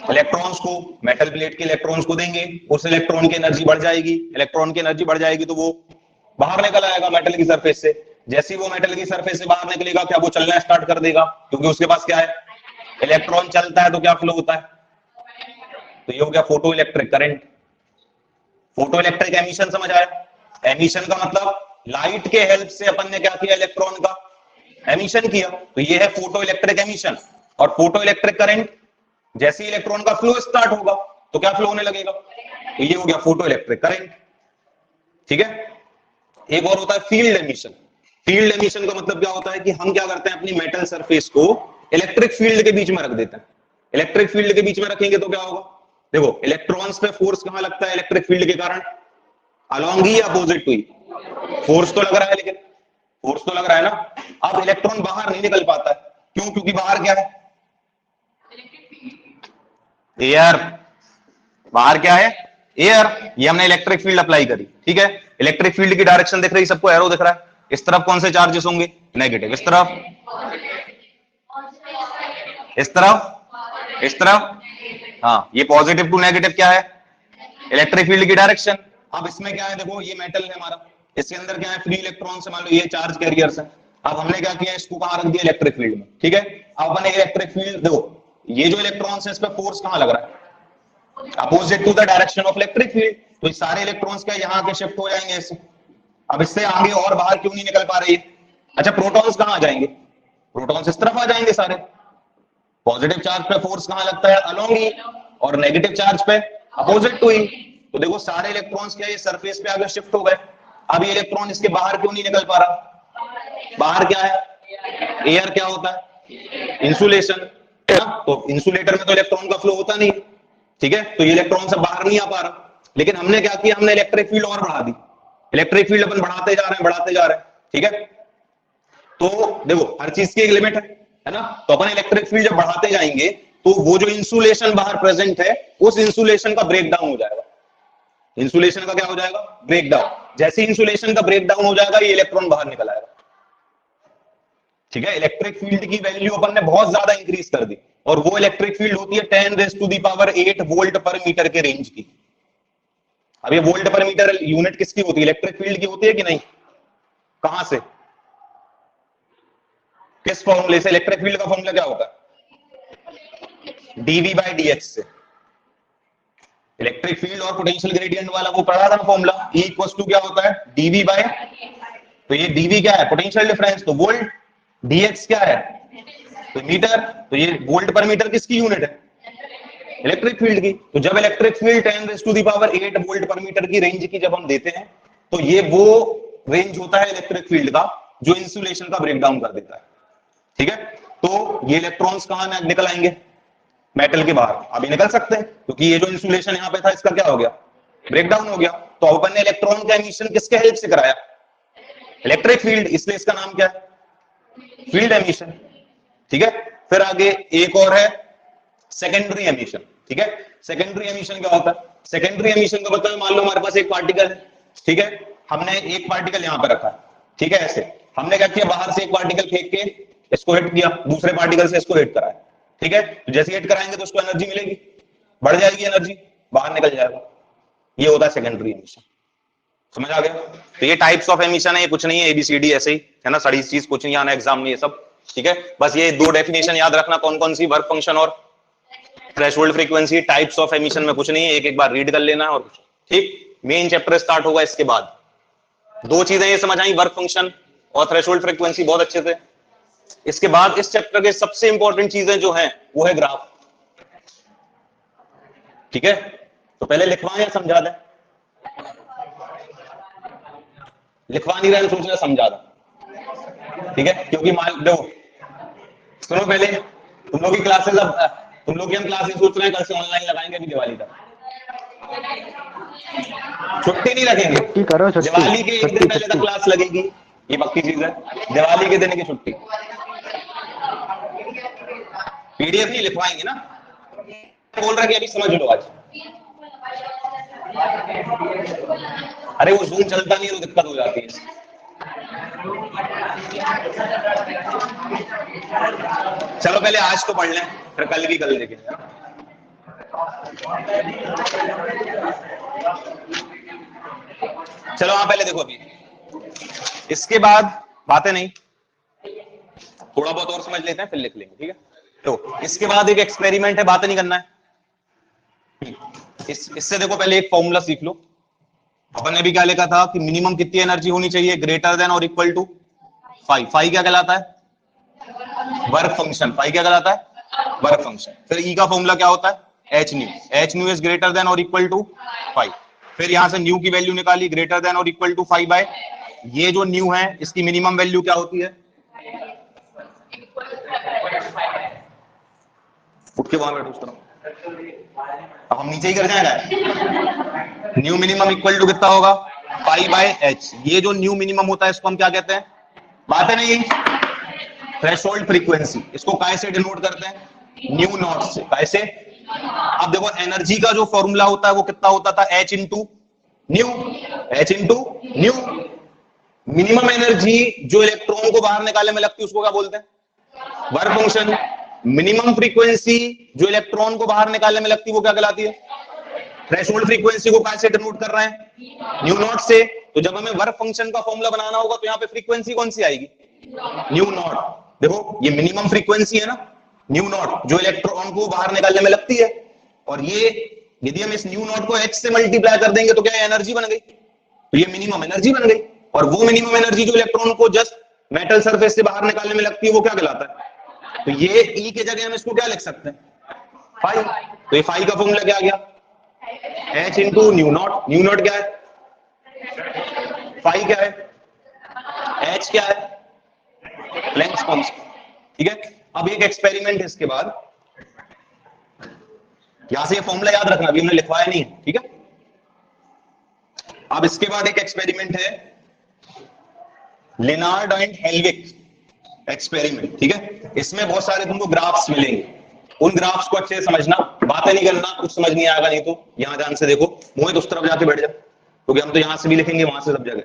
इलेक्ट्रॉन्स को, मेटल प्लेट के इलेक्ट्रॉन्स को देंगे, उस इलेक्ट्रॉन की एनर्जी बढ़ जाएगी, इलेक्ट्रॉन की एनर्जी बढ़ जाएगी तो वो बाहर निकल आएगा मेटल की सरफेस से। जैसे ही वो मेटल की सरफेस से बाहर निकलेगा, क्या वो चलना स्टार्ट कर देगा, क्योंकि उसके पास क्या है, इलेक्ट्रॉन चलता है तो क्या फ्लो होता है, तो ये हो गया photo electric current. Photo electric emission समझ आया, एमिशन का मतलब लाइट के हेल्प से अपन ने क्या किया, इलेक्ट्रॉन का एमिशन किया, तो ये है फोटो इलेक्ट्रिक एमिशन। और फोटो इलेक्ट्रिक करंट, जैसे ही इलेक्ट्रॉन का फ्लो स्टार्ट होगा तो क्या फ्लो होने लगेगा, तो ये हो गया फोटो इलेक्ट्रिक करंट, ठीक है। एक और होता है फील्ड एमिशन। फील्ड एमिशन का मतलब क्या होता है कि हम क्या करते हैं, अपनी मेटल सरफेस को इलेक्ट्रिक फील्ड के बीच में रख देते हैं। इलेक्ट्रिक फील्ड के बीच में रखेंगे तो क्या होगा, देखो इलेक्ट्रॉन्स पे फोर्स कहां लगता है, इलेक्ट्रिक फील्ड के कारण, अलोंग ही अपोजिट टू ही, फोर्स तो लग रहा है लेकिन फोर्स तो लग रहा है ना। अब इलेक्ट्रॉन बाहर नहीं निकल पाता है, क्यों? क्योंकि बाहर क्या है? एयर। बाहर क्या है? एयर। ये हमने इलेक्ट्रिक फील्ड अप्लाई करी, ठीक है। इलेक्ट्रिक फील्ड की डायरेक्शन दिख रही, सबको एरो दिख रहा है। इस तरफ कौन से चार्जेस होंगे? नेगेटिव। इस तरफ, इस तरफ, इस तरफ, हाँ, ये पॉजिटिव टू नेगेटिव क्या है? इलेक्ट्रिक फील्ड की डायरेक्शन। अब इसमें क्या है, देखो ये मेटल है हमारा, इसके अंदर क्या है? फ्री इलेक्ट्रॉन से, मान लो ये चार्ज कैरियर्स है। अब हमने क्या किया, इसको कहां रख दिया? इलेक्ट्रिक फील्ड में, ठीक है। अब अपने इलेक्ट्रिक फील्ड देखो, ये जो इलेक्ट्रॉन्स है इस पर फोर्स कहां लग रहा है? Opposite to the direction of electric field. तो ये सारे इलेक्ट्रॉन्स क्या यहाँ के शिफ्ट हो जाएंगे ऐसे। अब इससे आगे और बाहर क्यों नहीं निकल पा रही है? अच्छा, प्रोटॉन्स कहां आ जाएंगे? प्रोटॉन्स इस तरफ आ जाएंगे सारे। पॉजिटिव चार्ज पे फोर्स कहां लगता है? अलोंग ही, और नेगेटिव चार्ज पे अपोजिट टू ही। तो देखो सारे इलेक्ट्रॉन्स क्या ये सरफेस पे आगे शिफ्ट हो गए। अब ये इलेक्ट्रॉन इसके बाहर क्यों नहीं निकल पा रहा? बाहर क्या है? एयर। क्या होता है? इंसुलेशन। तो इंसुलेटर में तो इलेक्ट्रॉन का फ्लो होता नहीं, ठीक है। तो ये इलेक्ट्रॉन सब बाहर नहीं आ पा रहा। लेकिन हमने क्या किया, हमने इलेक्ट्रिक फील्ड और बढ़ा दी। इलेक्ट्रिक फील्ड अपन बढ़ाते जा रहे हैं, बढ़ाते जा रहे हैं, ठीक है। तो देखो हर चीज की एक लिमिट है ना। तो अपन इलेक्ट्रिक फील्ड जब बढ़ाते जाएंगे तो वो जो इंसुलेशन बाहर प्रेजेंट है उस इंसुलेशन का ब्रेक डाउन हो जाएगा। इंसुलेशन का क्या हो जाएगा? Break down. जैसे इंसुलेशन का ब्रेक डाउन हो जाएगा ये इलेक्ट्रॉन बाहर निकल आएगा, ठीक है। इलेक्ट्रिक फील्ड की वैल्यू अपन ने बहुत ज्यादा इंक्रीज कर दी, और वो इलेक्ट्रिक फील्ड होती है 10⁸ वोल्ट पर मीटर के रेंज की। अब ये वोल्ट पर मीटर यूनिट किसकी होती है? इलेक्ट्रिक फील्ड की होती है कि नहीं? कहां से, किस फॉर्मूले से? इलेक्ट्रिक फील्ड का फॉर्मूला क्या होता है? dV/dx से। इलेक्ट्रिक फील्ड और पोटेंशियल ग्रेडियंट वाला वो पढ़ा था ना फॉर्मूला, E इक्वल्स टू क्या होता है? dV बाय, तो ये dV क्या है? पोटेंशियल डिफरेंस, तो वोल्ट। dx क्या है? तो मीटर। तो ये वोल्ट पर मीटर किसकी यूनिट है? इलेक्ट्रिक फील्ड की। तो जब इलेक्ट्रिक फील्ड 10⁸ वोल्ट पर मीटर की रेंज की जब हम देते हैं तो ये वो रेंज होता है इलेक्ट्रिक फील्ड का जो इंसुलेशन का ब्रेक डाउन कर देता है, ठीक है। तो ये इलेक्ट्रॉन्स कहां निकल आएंगे? मेटल के बाहर। अभी निकल सकते हैं क्योंकि ये जो इंसुलेशन यहां पे था इसका क्या हो गया? ब्रेक डाउन हो गया। तो अपन ने इलेक्ट्रॉन का एमिशन किसके हेल्प से कराया? इलेक्ट्रिक फील्ड, इसलिए इसका नाम क्या है? फील्ड एमिशन, ठीक है। फिर आगे एक और है सेकेंडरी एमिशन, ठीक है। सेकेंडरी एमिशन क्या होता है? सेकेंडरी एमिशन का मतलब मान लो हमारे पास एक पार्टिकल है, ठीक है। हमने एक पार्टिकल यहां पर रखा है, ठीक है। ऐसे हमने क्या किया, बाहर से एक पार्टिकल फेंक के इसको हिट किया, दूसरे पार्टिकल से इसको हिट कराया, ठीक है। तो जैसे हिट कराएंगे तो उसको एनर्जी मिलेगी, बढ़ जाएगी एनर्जी, बाहर निकल जाएगा। ये होता है सेकेंडरी एमिशन। समझ आ गया? तो ये टाइप्स ऑफ एमिशन है, ये कुछ नहीं है, एबीसीडी ऐसे ही है ना, सारी चीज कुछ नहीं आना एग्जाम में ये सब, ठीक है। बस ये दो डेफिनेशन याद रखना, कौन कौन सी? वर्क फंक्शन और threshold frequency. Types of emission में कुछ नहीं है, एक एक बार रीड कर लेना और कुछ, ठीक। मेन चैप्टर स्टार्ट होगा इसके बाद। दो चीजें ये समझ आई, वर्क फंक्शन और थ्रेशोल्ड फ्रीक्वेंसी बहुत अच्छे से। इसके बाद इस चैप्टर के सबसे इंपॉर्टेंट चीजें जो हैं वो है ग्राफ, ठीक है। तो पहले लिखवाएं या समझा दें? लिखवा नहीं रहे, सोच रहे समझा दें, ठीक है। क्योंकि मान लो, सुनो पहले, तुम लोग की क्लासेस, अब तुम लोग की हम क्लासेस सोच रहे हैं कल से ऑनलाइन लगाएंगे अभी दिवाली तक। छुट्टी नहीं रखेंगे, दिवाली के एक दिन पहले तक क्लास लगेगी, ये पक्की चीज है। दिवाली के दिन की छुट्टी। पीडीएफ नहीं लिखवाएंगे ना, बोल रहा कि अभी समझ लो आज। अरे वो जूम चलता नहीं है तो दिक्कत हो जाती है। चलो पहले आज तो पढ़ लें, फिर कल भी कल देखेंगे। चलो हाँ पहले देखो, अभी इसके बाद बातें नहीं, थोड़ा बहुत और समझ लेते हैं फिर लिख लेंगे, ठीक है। तो इसके बाद एक एक्सपेरिमेंट है, बातें नहीं करना है। इससे देखो पहले एक फॉर्मूला सीख लो। अपन ने भी क्या लिखा था कि मिनिमम कितनी एनर्जी होनी चाहिए? ग्रेटर देन और इक्वल टू 5। 5 क्या कहलाता है? Work function. 5 क्या कहलाता है? Work function. फिर ई का फॉर्मूला क्या होता है? H new. H new is greater than और इक्वल टू 5। फिर यहां से न्यू की वैल्यू निकाली, ग्रेटर देन और इक्वल टू 5 बाय, ये जो न्यू है इसकी मिनिमम वैल्यू क्या होती है? उठ के वहां बैठो उस तरह, अब हम नीचे ही कर जाएगा। न्यू मिनिमम इक्वल टू कितना होगा? Pi by H. ये जो न्यू मिनिमम होता है इसको हम क्या कहते हैं? बात है नहीं। थ्रेशोल्ड फ्रीक्वेंसी, इसको काय से डिनोट करते हैं? न्यू नॉट से। कैसे? अब देखो एनर्जी का जो फॉर्मूला होता है वो कितना होता था? H into new. H into new. Minimum energy जो इलेक्ट्रॉन को बाहर निकालने में लगती है उसको क्या बोलते हैं? Work function. मिनिमम फ्रीक्वेंसी जो इलेक्ट्रॉन को बाहर निकालने में लगती है वो क्या कहलाती है? थ्रेशोल्ड फ्रीक्वेंसी को कैसे डिनोट कर रहे हैं? न्यू नॉट से। तो जब हमें वर्क फंक्शन का फॉर्मूला बनाना होगा तो यहाँ पे फ्रीक्वेंसी कौन सी आएगी? New not. देखो ये मिनिमम फ्रीक्वेंसी है ना, न्यू नॉट, जो इलेक्ट्रॉन को बाहर निकालने में लगती है। और ये यदि हम इस न्यू नॉट को एच से मल्टीप्लाई कर देंगे तो क्या एनर्जी बन गई? तो ये मिनिमम एनर्जी बन गई। और वो मिनिमम एनर्जी जो इलेक्ट्रॉन को जस्ट मेटल सरफेस से बाहर निकालने में लगती है वो क्या कहलाता है? तो ये ई के जगह हम इसको क्या लिख सकते हैं? फाई। तो ये फाई का फॉर्मूला क्या आ गया? H into new not. New not क्या है? फाई क्या है? एच क्या है? Planck's constant. ठीक है। अब एक एक्सपेरिमेंट है इसके बाद, यहां से ये फॉर्मूला याद रखना, अभी हमने लिखवाया नहीं है। ठीक है। अब इसके बाद एक एक्सपेरिमेंट है लेनार्ड एंड हेल्विक एक्सपेरिमेंट। ठीक है। इसमें बहुत सारे तुमको ग्राफ्स मिलेंगे, उन ग्राफ्स को अच्छे से समझना, बातें नहीं करना, कुछ समझ नहीं आएगा नहीं तो यहां ध्यान से देखो। मोहित उस तरफ जाके बैठ जा, क्योंकि हम तो यहां से भी लिखेंगे वहां से सब जगह।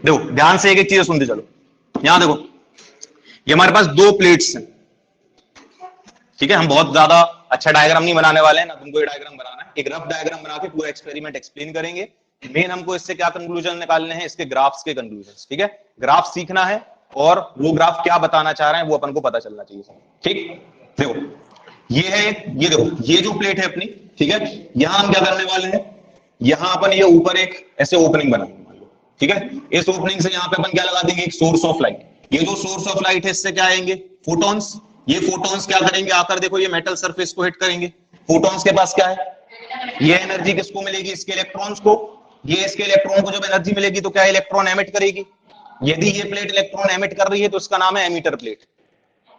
देखो ध्यान से एक एक चीज सुनते चलो। यहां देखो, ये हमारे पास दो प्लेट्स हैं। ठीक है। हम बहुत ज्यादा अच्छा डायग्राम नहीं बनाने वाले हैं ना, तुमको ये डायग्राम बनाना है। एक रफ डायग्राम बना के पूरा एक्सपेरिमेंट एक्सप्लेन करेंगे। मेन हमको इससे क्या कंक्लूजन निकालने हैं? इसके ग्राफ्स के कंक्लूजन। ठीक है। ग्राफ सीखना है और वो ग्राफ क्या बताना चाह रहे हैं वो अपन को पता चलना चाहिए। ठीक। देखो ये है, ये देखो ये जो प्लेट है अपनी, ठीक है, यहां हम क्या करने वाले हैं? यहां अपन ये ऊपर एक ऐसे ओपनिंग बनाएंगे। ठीक है। इस ओपनिंग से यहां पे अपन क्या लगा देंगे? एक सोर्स ऑफ लाइट। ये जो सोर्स ऑफ लाइट है इससे क्या आएंगे? फोटॉन्स। ये फोटॉन्स क्या करेंगे? आकर देखो ये मेटल सरफेस को हिट करेंगे। फोटॉन्स के पास क्या है? ये एनर्जी किसको मिलेगी? इसके इलेक्ट्रॉन्स को। ये इसके इलेक्ट्रॉन को जब एनर्जी मिलेगी तो क्या इलेक्ट्रॉन एमिट करेगी। यदि ये प्लेट इलेक्ट्रॉन एमिट कर रही है तो इसका नाम है एमिटर प्लेट।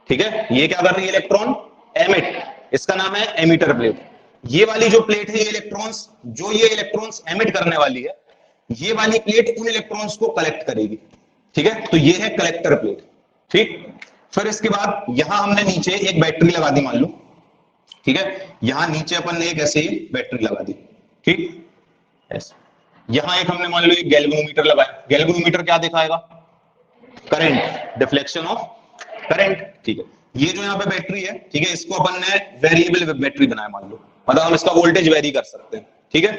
ठीक है। ये क्या कर रही है? इलेक्ट्रॉन एमिट, इसका नाम है एमिटर प्लेट। ये वाली जो प्लेट है, ये इलेक्ट्रॉन्स, जो ये इलेक्ट्रॉन्स एमिट करने वाली है, ये वाली प्लेट उन इलेक्ट्रॉन्स को कलेक्ट करेगी। ठीक है। तो ये है कलेक्टर प्लेट। ठीक। फिर इसके बाद यहां हमने नीचे एक बैटरी लगा दी, मान लो। ठीक है। यहां नीचे अपन ने एक ऐसे बैटरी लगा दी। ठीक। ऐसे यहां एक हमने मान लो एक गैल्वेनोमीटर लगाया। गैल्वेनोमीटर क्या दिखाएगा? Current, deflection of current. ठीक है। ये जो यहाँ पे बैटरी है, ठीक है, इसको अपन ने वेरिएबल बैटरी बनाया मान लो, मतलब हम इसका वोल्टेज वेरी कर सकते हैं। ठीक है।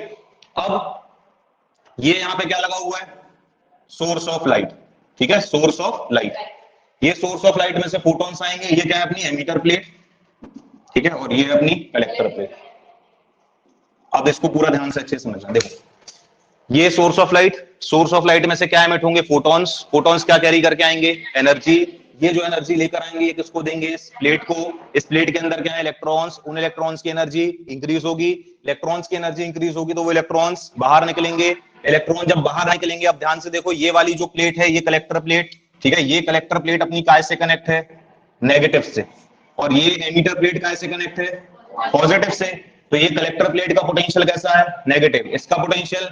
अब ये यहां पे क्या लगा हुआ है? Source of light. ठीक है। Source of light. ये सोर्स ऑफ लाइट में से फोटॉन्स आएंगे। ये क्या है? अपनी एमिटर प्लेट। ठीक है। और ये है अपनी कलेक्टर प्लेट। अब इसको पूरा ध्यान से अच्छे से समझना। देखो ये source of light, source of light में से क्या एमिट होंगे? फोटॉन्स। फोटॉन्स क्या कैरी करके आएंगे? एनर्जी। ये जो एनर्जी लेकर आएंगे ये किसको देंगे? इस प्लेट को। इस प्लेट के अंदर क्या है? इलेक्ट्रॉन्स। उन इलेक्ट्रॉन्स की एनर्जी इंक्रीज होगी। इलेक्ट्रॉन्स की एनर्जी इंक्रीज होगी तो वो इलेक्ट्रॉन्स बाहर निकलेंगे। इलेक्ट्रॉन जब बाहर निकलेंगे, अब ध्यान से देखो, ये वाली जो प्लेट है ये कलेक्टर प्लेट। ठीक है। ये कलेक्टर प्लेट अपनी काय से कनेक्ट है? नेगेटिव से। और ये एमिटर प्लेट काय से कनेक्ट है? पॉजिटिव से। तो ये कलेक्टर प्लेट का पोटेंशियल कैसा है? नेगेटिव। इसका पोटेंशियल,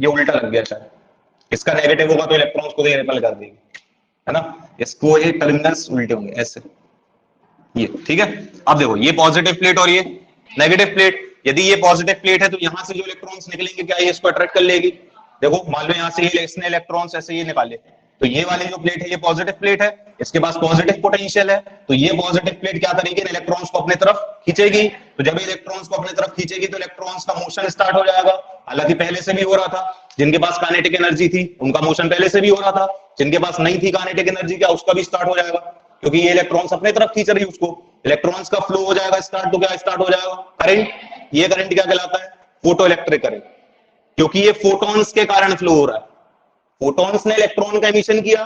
ये उल्टा लग गया शायद, इसका नेगेटिव होगा तो इलेक्ट्रॉन्स को रिपेल कर देगी, है ना। इसको ये टर्मिनल्स उल्टे होंगे ऐसे, ये। ठीक है। अब देखो ये पॉजिटिव प्लेट और ये नेगेटिव प्लेट। यदि ये पॉजिटिव प्लेट है तो यहां से जो इलेक्ट्रॉन्स निकलेंगे क्या ये इसको अट्रैक्ट कर लेगी? देखो मान लो यहां से ये इसने इलेक्ट्रॉन्स ऐसे ये निकाले, तो ये वाली जो प्लेट है ये पॉजिटिव प्लेट है, इसके पास पॉजिटिव पोटेंशियल है। तो ये पॉजिटिव प्लेट क्या करेगी? इलेक्ट्रॉन्स को अपने तरफ खींचेगी। तो जब इलेक्ट्रॉन्स को अपने तरफ खींचेगी तो इलेक्ट्रॉन्स का मोशन स्टार्ट हो जाएगा। हालांकि पहले से भी हो रहा था, जिनके पास काइनेटिक एनर्जी थी उनका मोशन पहले से भी हो रहा था, जिनके पास नहीं थी काइनेटिक एनर्जी क्या उसका भी स्टार्ट हो जाएगा, क्योंकि ये इलेक्ट्रॉन्स अपने तरफ खींच रही है उसको। इलेक्ट्रॉन्स का फ्लो हो जाएगा स्टार्ट, तो क्या स्टार्ट हो जाएगा? करंट। ये करंट क्या कहलाता है? फोटो इलेक्ट्रिक करंट, क्योंकि ये फोटॉन्स के कारण फ्लो हो रहा है। फोटॉन्स ने इलेक्ट्रॉन का एमिशन किया,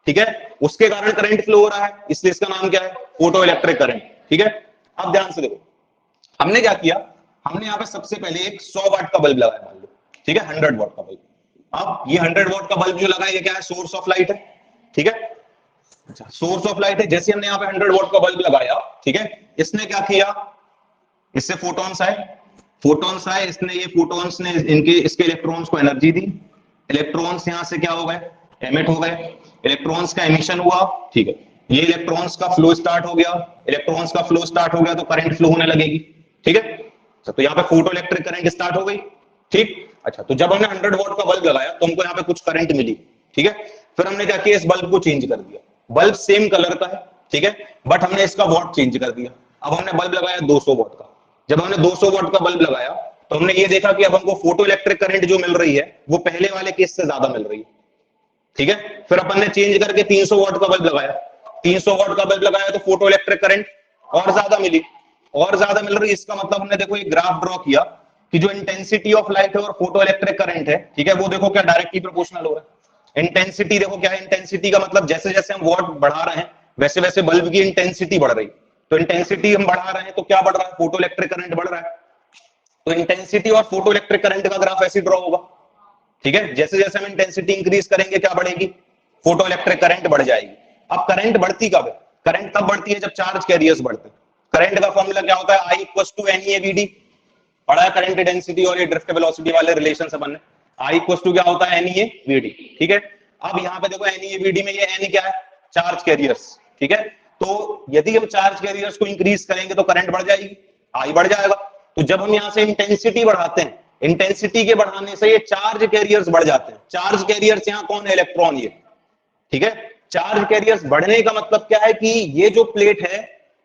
ठीक है, उसके कारण करंट फ्लो हो रहा है, इसलिए इसका नाम क्या है? Photo electric current. ठीक है। अब ध्यान से देखो, हमने क्या किया? हमने यहाँ पे सबसे पहले एक 100 वाट का बल्ब लगाया मान लो, ठीक है, 100 वाट का बल्ब। अब ये 100 वाट का बल्ब जो लगा है ये क्या है? सोर्स ऑफ लाइट है। ठीक है। अच्छा, सोर्स ऑफ लाइट है। जैसे हमने यहाँ पे 100 वाट का बल्ब लगाया, ठीक है, इसने क्या किया? इससे फोटॉन्स आए, फोटॉन्स आए, इसने ये फोटॉन्स ने इनके इसके इलेक्ट्रॉन्स को एनर्जी दी। इलेक्ट्रॉन्स यहां से क्या हो गए, एमिट हो गए, इलेक्ट्रॉन्स का एमिशन हुआ, ठीक है, ये इलेक्ट्रॉन्स का फ्लो स्टार्ट हो गया, इलेक्ट्रॉन्स का फ्लो स्टार्ट हो गया तो करंट फ्लो होने लगेगी, ठीक है। तो यहाँ पे फोटो इलेक्ट्रिक करंट स्टार्ट हो गई, ठीक। अच्छा, तो जब हमने 100 वॉट का बल्ब लगाया तो हमको यहाँ पे कुछ करंट मिली, ठीक है। फिर हमने क्या किया, इस बल्ब को चेंज कर दिया, बल्ब सेम कलर का है, ठीक है, बट हमने इसका वॉट चेंज कर दिया। अब हमने बल्ब लगाया 200 वॉट का। जब हमने 200 वॉट का बल्ब लगाया तो हमने ये देखा कि अब हमको फोटो इलेक्ट्रिक करंट जो मिल रही है वो पहले वाले केस से ज्यादा मिल रही है, ठीक है। फिर अपन ने चेंज करके 300 वॉट का बल्ब लगाया, 300 वॉट का बल्ब लगाया तो फोटो इलेक्ट्रिक करंट और ज्यादा मिली, और ज्यादा मिल रही। इसका मतलब हमने देखो एक ग्राफ ड्रॉ किया कि जो इंटेंसिटी ऑफ लाइट है और फोटो इलेक्ट्रिक करंट है, ठीक है, वो देखो क्या डायरेक्टली प्रोपोर्शनल हो रहा है। इंटेंसिटी देखो क्या है, इंटेंसिटी का मतलब जैसे जैसे हम वॉट बढ़ा रहे हैं वैसे वैसे बल्ब की इंटेंसिटी बढ़ रही। तो इंटेंसिटी हम बढ़ा रहे हैं तो क्या बढ़ रहा है, फोटो इलेक्ट्रिक करंट बढ़ रहा है। तो इंटेंसिटी और फोटो इलेक्ट्रिक करंट का ग्राफ ऐसे ड्रॉ होगा, ठीक है। जैसे जैसे हम इंटेंसिटी इंक्रीज करेंगे क्या बढ़ेगी, फोटो इलेक्ट्रिक करंट बढ़ जाएगी। अब करंट बढ़ती कब है, करंट तब बढ़ती है जब चार्ज कैरियर्स बढ़ते हैं। करंट का फॉर्मूला क्या होता है, I इक्वल्स टू NeAVD, पढ़ा है करंट डेंसिटी और ये ड्रिफ्ट वेलोसिटी वाले रिलेशन अपन ने। I इक्वल्स टू क्या होता है, NeAVD, ठीक है। अब यहाँ पे देखो NeAVD में ये N क्या है, चार्ज कैरियर्स, ठीक है। तो यदि हम चार्ज कैरियर्स को इंक्रीज करेंगे तो करंट बढ़ जाएगी, I बढ़ जाएगा। तो जब हम यहाँ से इंटेंसिटी बढ़ाते हैं, इंटेंसिटी के बढ़ाने से ये चार्ज कैरियर्स बढ़ जाते हैं। चार्ज कैरियर्स यहाँ कौन है, इलेक्ट्रॉन, ये, ठीक है। चार्ज कैरियर्स बढ़ने का मतलब क्या है कि ये जो प्लेट है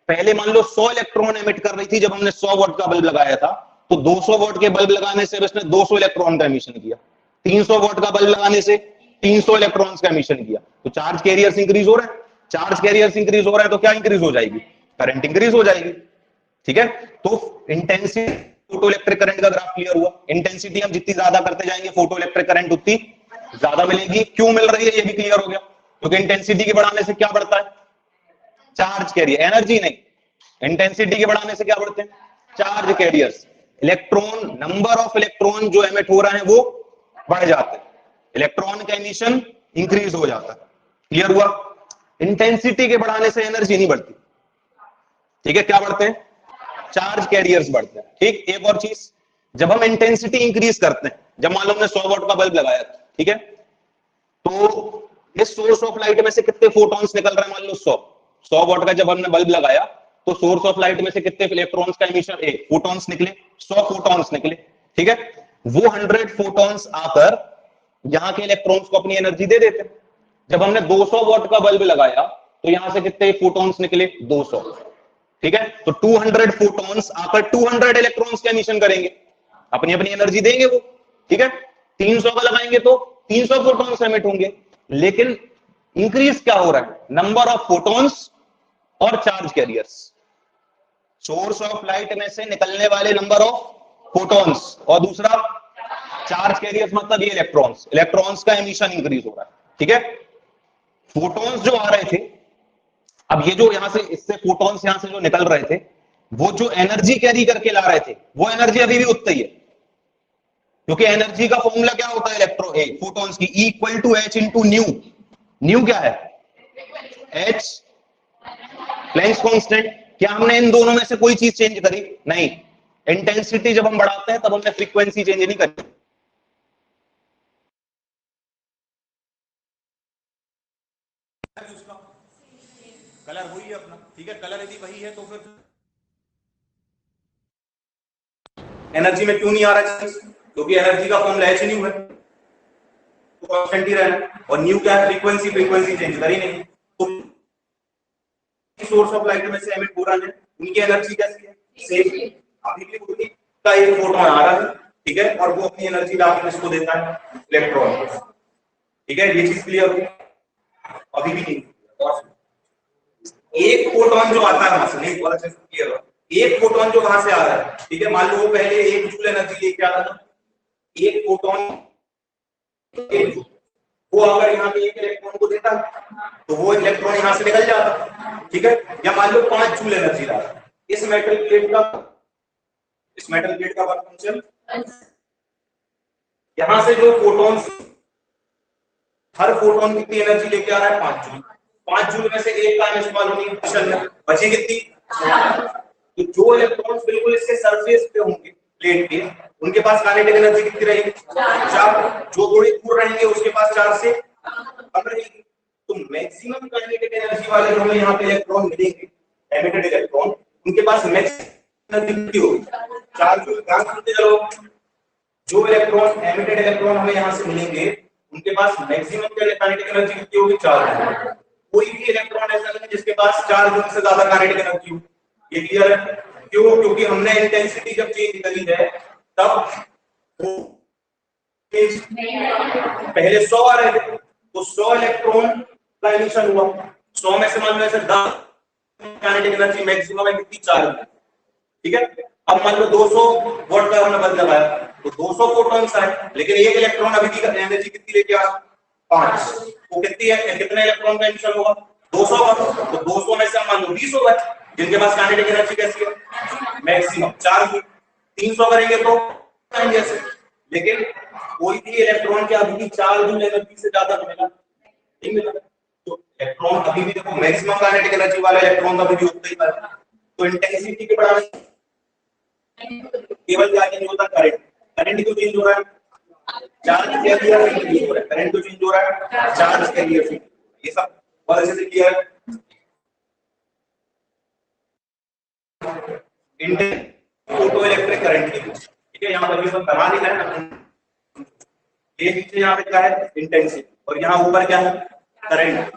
पहले मान लो 100 इलेक्ट्रॉन एमिट कर रही थी जब हमने 100 वॉट का बल्ब लगाया था, तो 200 वॉट के बल्ब लगाने से इसने 200 इलेक्ट्रॉन का एमिशन किया। 300 वॉट का बल्ब लगाने से 300 इलेक्ट्रॉन्स का एमिशन किया। तो चार्ज कैरियर्स इंक्रीज हो रहे हैं, चार्ज कैरियर्स इंक्रीज हो रहा है तो क्या इंक्रीज हो जाएगी, करंट इंक्रीज हो जाएगी, ठीक है। तो इंटेंसिटी फोटो इलेक्ट्रिक करंट का ग्राफ क्लियर हुआ। इंटेंसिटी हम जितनी ज्यादा करते जाएंगे फोटो इलेक्ट्रिक करंट उतनी ज्यादा मिलेगी। क्यों मिल रही है ये भी क्लियर हो गया, क्योंकि इंटेंसिटी के बढ़ाने से क्या बढ़ता है, चार्ज कैरियर, एनर्जी नहीं, इंटेंसिटी के बढ़ाने से क्या बढ़ते हैं, charge carriers. Electron, number of electron जो एमिट हो रहे हैं वो बढ़ जाते हैं, इलेक्ट्रॉन का एमिशन इंक्रीज हो जाता है, क्लियर हुआ। इंटेंसिटी के बढ़ाने से एनर्जी नहीं बढ़ती, ठीक है, क्या बढ़ते हैं, चार्ज कैरियर्स बढ़ते हैं, ठीक। एक और चीज, जब हम इंटेंसिटी इंक्रीज करते हैं, जब मान लो हमने 100 वॉट का बल्ब लगाया था, ठीक है, तो इस सोर्स ऑफ लाइट में से कितने फोटॉन्स निकल रहे हैं, मान लो 100 वॉट का जब हमने बल्ब लगाया तो सोर्स ऑफ लाइट में से कितने इलेक्ट्रॉन्स का एमिशन, फोटॉन्स निकले, 100 फोटॉन्स निकले, ठीक है। वो 100 फोटॉन्स आकर यहां के इलेक्ट्रॉन्स को अपनी एनर्जी दे देते। जब हमने 200 वॉट का बल्ब लगाया तो यहां से कितने फोटॉन्स निकले, 200, ठीक है। तो 200 फोटॉन्स आकर 200 इलेक्ट्रॉन्स का एमिशन करेंगे, अपनी अपनी एनर्जी देंगे वो, ठीक है। 300 का लगाएंगे तो 300 फोटॉन्स एमिट होंगे, लेकिन इंक्रीज क्या हो रहा है, नंबर ऑफ फोटॉन्स और charge carriers. Source of light में से निकलने वाले नंबर ऑफ फोटॉन्स और दूसरा चार्ज कैरियर्स, मतलब ये इलेक्ट्रॉन्स, इलेक्ट्रॉन्स का एमिशन इंक्रीज हो रहा है, ठीक है। फोटॉन्स जो आ रहे थे, अब ये जो यहां से इससे फोटॉन्स यहां से जो निकल रहे थे, वो जो एनर्जी कैरी करके ला रहे थे वो एनर्जी अभी भी उतनी है, क्योंकि एनर्जी का फॉर्मूला क्या होता है, फोटॉन्स की equal to H into nu. Nu क्या है, एच, प्लैंक्स कांस्टेंट। क्या हमने इन दोनों में से कोई चीज चेंज करी, नहीं। इंटेंसिटी जब हम बढ़ाते हैं तब हमने फ्रीक्वेंसी चेंज नहीं करी, कलर वही है अपना, ठीक है। कलर यदि वही है तो फिर एनर्जी में क्यों नहीं आ रहा है, क्योंकि एनर्जी का फॉर्मूला एच न्यू है, तो कांस्टेंट ही रहना। और न्यू क्या है, फ्रीक्वेंसी, फ्रीक्वेंसी चेंज करी नहीं। तो सोर्स ऑफ लाइट में से एमिट हो रहा है, उनकी एनर्जी कैसी है, सेम। अभी भी का एक फोटोन आ रहा है, ठीक है, और वो अपनी एनर्जी लाकर इसको देता है इलेक्ट्रॉन को, ठीक है। ये चीज क्लियर हुई, अभी भी नहीं। एक फोटोन जो आता है वहां से, नहीं वाला चीज क्लियर हो, एक फोटोन जो वहां से आ रहा है, ठीक है, मान लो वो पहले 1 जूल एनर्जी लेके आ रहा था, एक फोटोन, वो अगर यहाँ पे एक इलेक्ट्रॉन को देता तो वो इलेक्ट्रॉन यहाँ से निकल जाता, ठीक है। या मान लो 5 जूल एनर्जी ला रहा, इस मेटल प्लेट का वर्क फंक्शन, यहां से जो फोटॉन्स, हर फोटोन कितनी एनर्जी लेके आ रहा है, 5 जूल। 5 जूल में से एक का इस्तेमाल होनी है, बची कितनी, तो जो इलेक्ट्रॉन्स बिल्कुल इसके सरफेस पे होंगे, प्लेट के, उनके पास काइनेटिक एनर्जी कितनी रहेगी? 4। जो थोड़ी दूर रहेंगे उसके पास 4 से कम रहेगी। तो मैक्सिमम काइनेटिक एनर्जी वाले जो हमें यहाँ पे इलेक्ट्रॉन मिलेंगे, एमिटेड इलेक्ट्रॉन, उनके पास मैक्सिमम एनर्जी कितनी होगी? 4 जूल। ध्यान सुनते चलो, जो इलेक्ट्रॉन एमिटेड इलेक्ट्रॉन हमें यहाँ से मिलेंगे उनके पास मैक्सिमम काइनेटिक एनर्जी कितनी होगी? 4। कोई भी इलेक्ट्रॉन ऐसा नहीं जिसके पास 4 जूल से ज्यादा काइनेटिक एनर्जी हो। ये क्लियर है? क्यों? क्योंकि हमने इंटेंसिटी जब चेंज करी है तब पहले 100 आ रहे थे, तो 100 इलेक्ट्रॉन का एमिशन हुआ। 100 में से मान लो ऐसे 10 काइनेटिक एनर्जी मैक्सिमम है कितनी? 4। ठीक है। अब मान लो 200 वोल्ट का हमने बल्ब लगाया तो 200 फोटॉन्स आए, लेकिन एक इलेक्ट्रॉन अभी की एनर्जी कितनी लेके आया? 5। वो कितनी है? कितने इलेक्ट्रॉन का एमिशन होगा? 200 का। तो 200 में से हम मान लो 20 हो गए जिनके पास काइनेटिक एनर्जी कैसी है? Maximum 4 joule. 300 करेंगे तो ऐसे, लेकिन कोई भी इलेक्ट्रॉन के अभी की 4 जूल एनर्जी से ज्यादा मिलेगा नहीं मिला। तो इलेक्ट्रॉन अभी भी देखो मैक्सिमम काइनेटिक एनर्जी वाला इलेक्ट्रॉन अभी भी उतना ही है। तो इंटेंसिटी के बढ़ाने केवल क्या चेंज होता है? करंट। करंट क्यों चेंज हो रहा है? चार्ज कैरियर से चेंज हो रहा है। करंट क्यों चेंज हो रहा है? चार्ज कैरियर से। ये सब बहुत अच्छे से क्लियर है। फोटो इलेक्ट्रिक करंट की, ठीक है, यहाँ पर भी सब बना दिया है ना। ये नीचे यहाँ पे क्या है? इंटेंसिटी, और यहाँ ऊपर क्या है? करंट।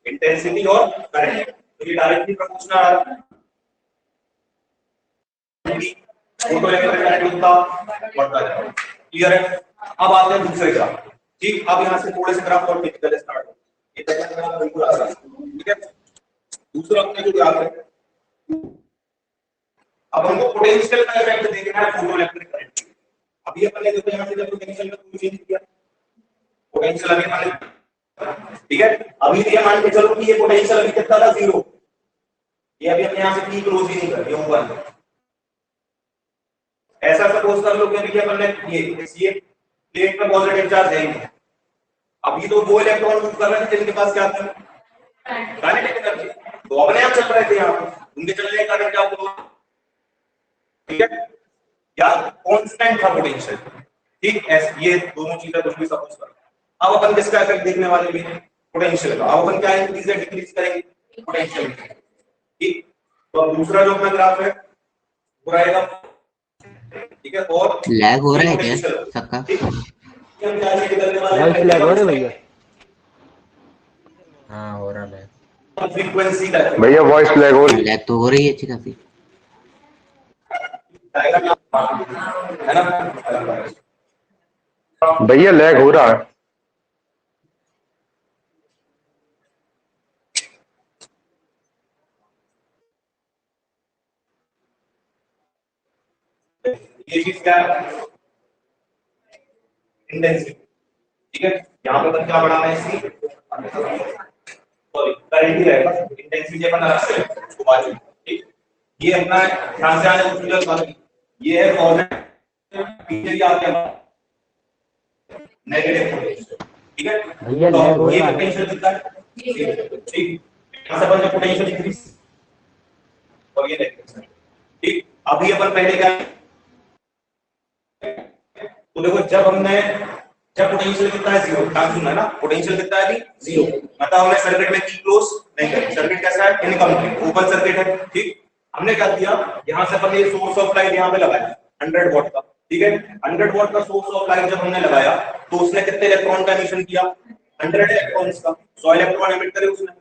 इंटेंसिटी और करंट, तो ये directly proportional photo electric current उतना बढ़ता है। क्लियर है? अब आते हैं दूसरे ग्राफ। ठीक, अब यहाँ से थोड़े से ग्राफ और टिपिकल स्टार्ट हो। ये तक ग्राफ बिल्कुल आसान है। ठीक है, दूसरा अपने जो ग्राफ है, अब हमको पोटेंशियल का इफेक्ट देखना है फोटो इलेक्ट्रिक करंट। अभी अपन ने देखो यहाँ से जब पोटेंशियल का कोई चेंज किया, पोटेंशियल अभी मान, ठीक है, अभी ये मान के चलो कि ये पोटेंशियल अभी कितना था? 0। ये अभी हमने यहाँ से t क्लोज ही नहीं कर, ये 1। ऐसा सपोज कर लो कि अभी अपन ने ये प्लेट में पॉजिटिव चार्ज है, अभी तो वो इलेक्ट्रॉन मूव कर रहे थे जिनके पास क्या था? काइनेटिक एनर्जी, तो अपने आप चल रहे थे यहाँ पे, उनके चलने का कारण क्या होगा? ठीक है, या कांस्टेंट था पोटेंशियल। ठीक, ऐसे ये दोनों चीजें कुछ भी सपोज करो। अब अपन किसका इफेक्ट देखने वाले हैं? पोटेंशियल का। अब अपन क्या इंक्रीज या डिक्रीज करेंगे? पोटेंशियल। ठीक, तो अब दूसरा जो अपना ग्राफ है वो रहेगा, ठीक है, और लैग हो रहा है क्या सबका? वॉइस लैग हो रहा है भैया? हाँ हो रहा है फ्रीक्वेंसी भैया, वॉइस लैग हो रही है। लैग तो हो रही है अच्छी खासी है ना? भैया लैग हो रहा है। ये चीज क्या है? इंटेंसिटी। ठीक है, यहाँ पे क्या बढ़ाना है? इसकी सॉरी करंट ही रहेगा, इंटेंसिटी अपन अलग से उसको बात करेंगे। ठीक, ये अपना ध्यान से आने उस वाला, ये है पॉजिटिव, पीछे भी आते हैं नेगेटिव पोटेंशियल। ठीक है भैया, तो ये पोटेंशियल कितना है? ठीक, यहाँ से अपन पोटेंशियल इंक्रीज और ये नेगेटिव। ठीक, अभी अपन पहले क्या, तो देखो जब पोटेंशियल कितना है? 0। काम सुनना ना, पोटेंशियल कितना है? अभी 0। मतलब हमने सर्किट में की क्लोज नहीं करी, सर्किट कैसा है? इनकम्प्लीट, ओपन सर्किट है। ठीक, हमने क्या किया, यहां से अपन ये सोर्स ऑफ लाइट यहां पे लगाया 100 वॉट का। ठीक है, 100 वॉट का सोर्स ऑफ लाइट जब हमने लगाया तो उसने कितने इलेक्ट्रॉन का एमिशन किया? 100 इलेक्ट्रॉन्स का। 100 इलेक्ट्रॉन एमिट करे उसने।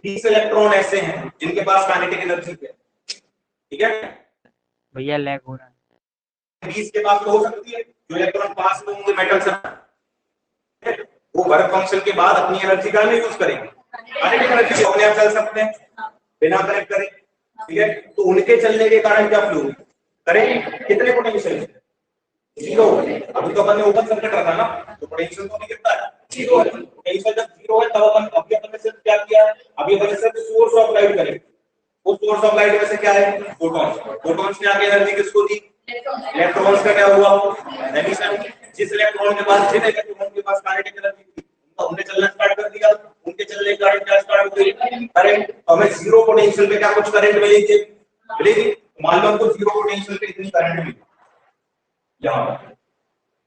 30 इलेक्ट्रॉन ऐसे हैं जिनके पास काइनेटिक एनर्जी है। ठीक है भैया, लैग हो रहा है। 20 के पास तो हो सकती है, जो इलेक्ट्रॉन पास में होंगे मेटल से, वो वर्क फंक्शन के बाद अपनी एनर्जी का नहीं यूज करेंगे, काइनेटिक एनर्जी अपने आप चल सकते हैं बिना कनेक्ट करे। ठीक है, तो उनके चलने के कारण क्या फ्लो करें? कितने पोटेंशियल? 0। अभी तो अपन ने ओपन सर्किट रखा ना, तो पोटेंशियल तो नहीं कितना है? 0 है। पोटेंशियल जब 0 है तब अभी अपन ने सिर्फ क्या किया? अभी अपन ने सिर्फ सोर्स ऑफ लाइट करेंगे। वो सोर्स ऑफ लाइट में से क्या है? फोटॉन्स। फोटॉन्स ने आगे एनर्जी किसको दी? इलेक्ट्रॉन्स का क्या हुआ? एमिशन। जिस इलेक्ट्रॉन के पास काइनेटिक एनर्जी थी उनका हमने चलना स्टार्ट कर दिया, उनके चलने के कारण क्या स्टार्ट हो गई? करंट। हमें 0 पोटेंशियल पे क्या कुछ करंट मिलेगी? मान लो हमको जीरो पोटेंशियल पे इतनी करंट मिली यहाँ पर,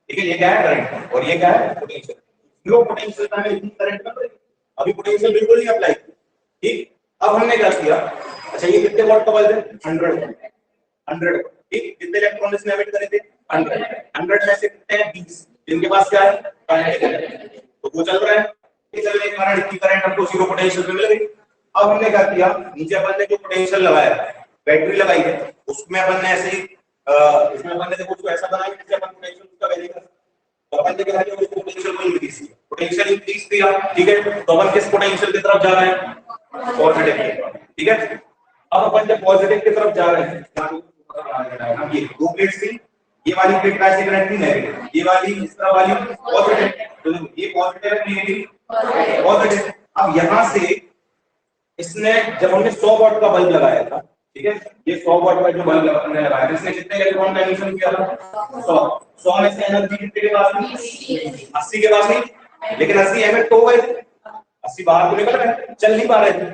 ठीक है, ये क्या है करंट और ये क्या है पोटेंशियल। जीरो पोटेंशियल पे हमें इतनी करंट मिल रही है, अभी पोटेंशियल बिल्कुल नहीं अप्लाई, ठीक। अब हमने क्या किया, अच्छा ये कितने वोल्ट का बल्ब है, 100, ठीक। कितने इलेक्ट्रॉन इसने एमिट करे थे, 100 में से कितने हैं, 20, जिनके पास क्या है करंट, तो वो चल रहा है, ये चल रहा है करंट, करंट हमको जीरो पोटेंशियल पे मिल गई। अब हमने क्या किया, नीचे अपन ने जो पोटेंशियल लगाया, बैटरी लगाई है, उसमें अपन ने ऐसे ही इसमें अपन ने देखो उसको ऐसा बनाया कि अपन पोटेंशियल उसका वैल्यू कर, तो अपन ने क्या किया, उसको पोटेंशियल को इंक्रीज किया, पोटेंशियल इंक्रीज किया, ठीक है। तो अपन किस पोटेंशियल की तरफ जा रहे हैं, पॉजिटिव, ठीक है। अब अपन जब पॉजिटिव की तरफ जा रहे हैं, ये दो प्लेट्स थी, ये वाली प्लेट का ऐसे कनेक्ट थी नेगेटिव, ये वाली इस तरह वाली पॉजिटिव, तो ये पॉजिटिव है, नेगेटिव पॉजिटिव। अब यहां से इसने जब हमने 100 वॉट का बल्ब लगाया था, ठीक है, ये 100 वॉट का जो बल्ब हमने लगाया था, इसने कितने इलेक्ट्रॉन का एमिशन किया था, 100 में से एनर्जी कितने के पास थी, 80 के पास थी, लेकिन 80 एमिट तो हो गए, 80 बाहर तो निकल गए, चल नहीं पा रहे थे,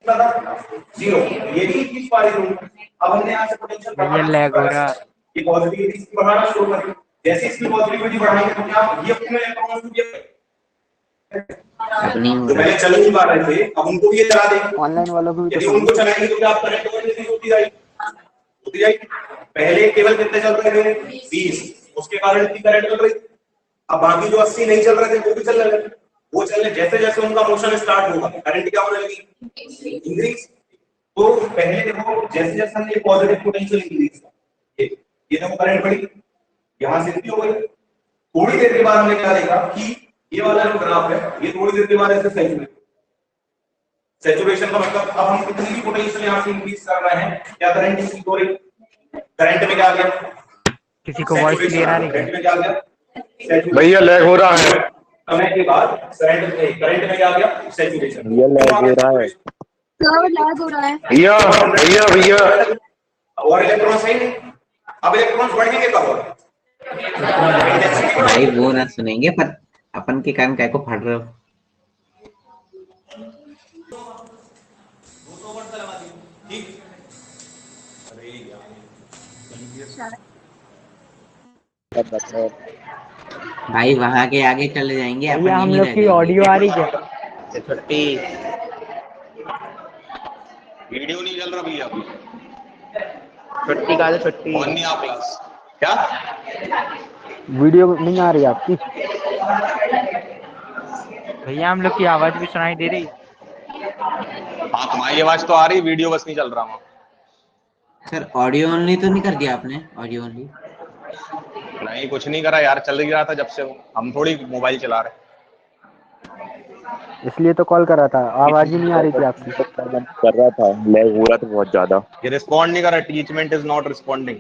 जीरो, ये भी चीज पा रही हूं। अब हमने यहां से पोटेंशियल भैया लैग हो रहा है। ये पॉजिटिविटी इसकी बढ़ाना शुरू कर दी, जैसे इसकी पॉजिटिविटी बढ़ाएंगे तो क्या ये अपने इलेक्ट्रॉन को जो पहले चल नहीं पा रहे थे, अब उनको भी ये चला देंगे ऑनलाइन वालों को भी यदि उनको चलाएंगे तो क्या आप करंट होती जाएगी। पहले केवल कितने चल रहे थे, 20, उसके कारण इतनी करंट चल रही, अब बाकी जो 80 नहीं चल रहे थे वो भी चल रहे थे, वो चलने जैसे जैसे उनका मोशन स्टार्ट होगा करंट क्या होने लगी, इंक्रीज। तो पहले देखो जैसे जैसे हमने पॉजिटिव पोटेंशियल इंक्रीज किया, ये देखो करंट बढ़ी, यहां से इतनी हो गई। थोड़ी देर के बाद हमने क्या देखा कि ये वाला जो ग्राफ है, ये थोड़ी देर के बाद ऐसे सैचुरेशन का मतलब अब हम कितनी भी पोटेंशियल यहां से इंक्रीज कर रहे हैं, क्या करंट इंक्रीज हो रही, करंट में क्या आ गया, किसी को वॉइस क्लियर आ रही है, करंट में क्या आ गया, भैया लैग हो रहा है, समय के बाद करंट में क्या आ गया, सैचुरेशन, भैया लैग हो रहा है, लैग हो रहा है भैया भैया भैया और इलेक्ट्रॉन सही नहीं, अब इलेक्ट्रॉन्स बढ़ेंगे कब और भाई वो ना सुनेंगे, पर अपन के कान काय को फाड़ रहे हो। भाई वहां के आगे चले जाएंगे, अपन भैया हम यहीं लोग रह की जाएंगे। ऑडियो आ रही क्या, छुट्टी वीडियो नहीं चल रहा भैया, छुट्टी का तो छुट्टी, ऑन नहीं आ क्लास क्या, वीडियो नहीं आ रही आपकी, भैया हम लोग की आवाज भी सुनाई दे रही। हाँ तुम्हारी आवाज तो आ रही, वीडियो बस नहीं चल रहा वहाँ। सर ऑडियो ओनली तो नहीं कर दिया आपने, ऑडियो ओनली नहीं कुछ नहीं करा यार, चल ही रहा था जब से, हम थोड़ी मोबाइल चला रहे, इसलिए तो कॉल कर रहा था, आवाज ही नहीं आ रही थी आपकी। कर रहा था, लैग हो रहा था बहुत ज्यादा। ये रिस्पॉन्ड नहीं कर रहा, टीचमेंट इज नॉट रिस्पॉन्डिंग।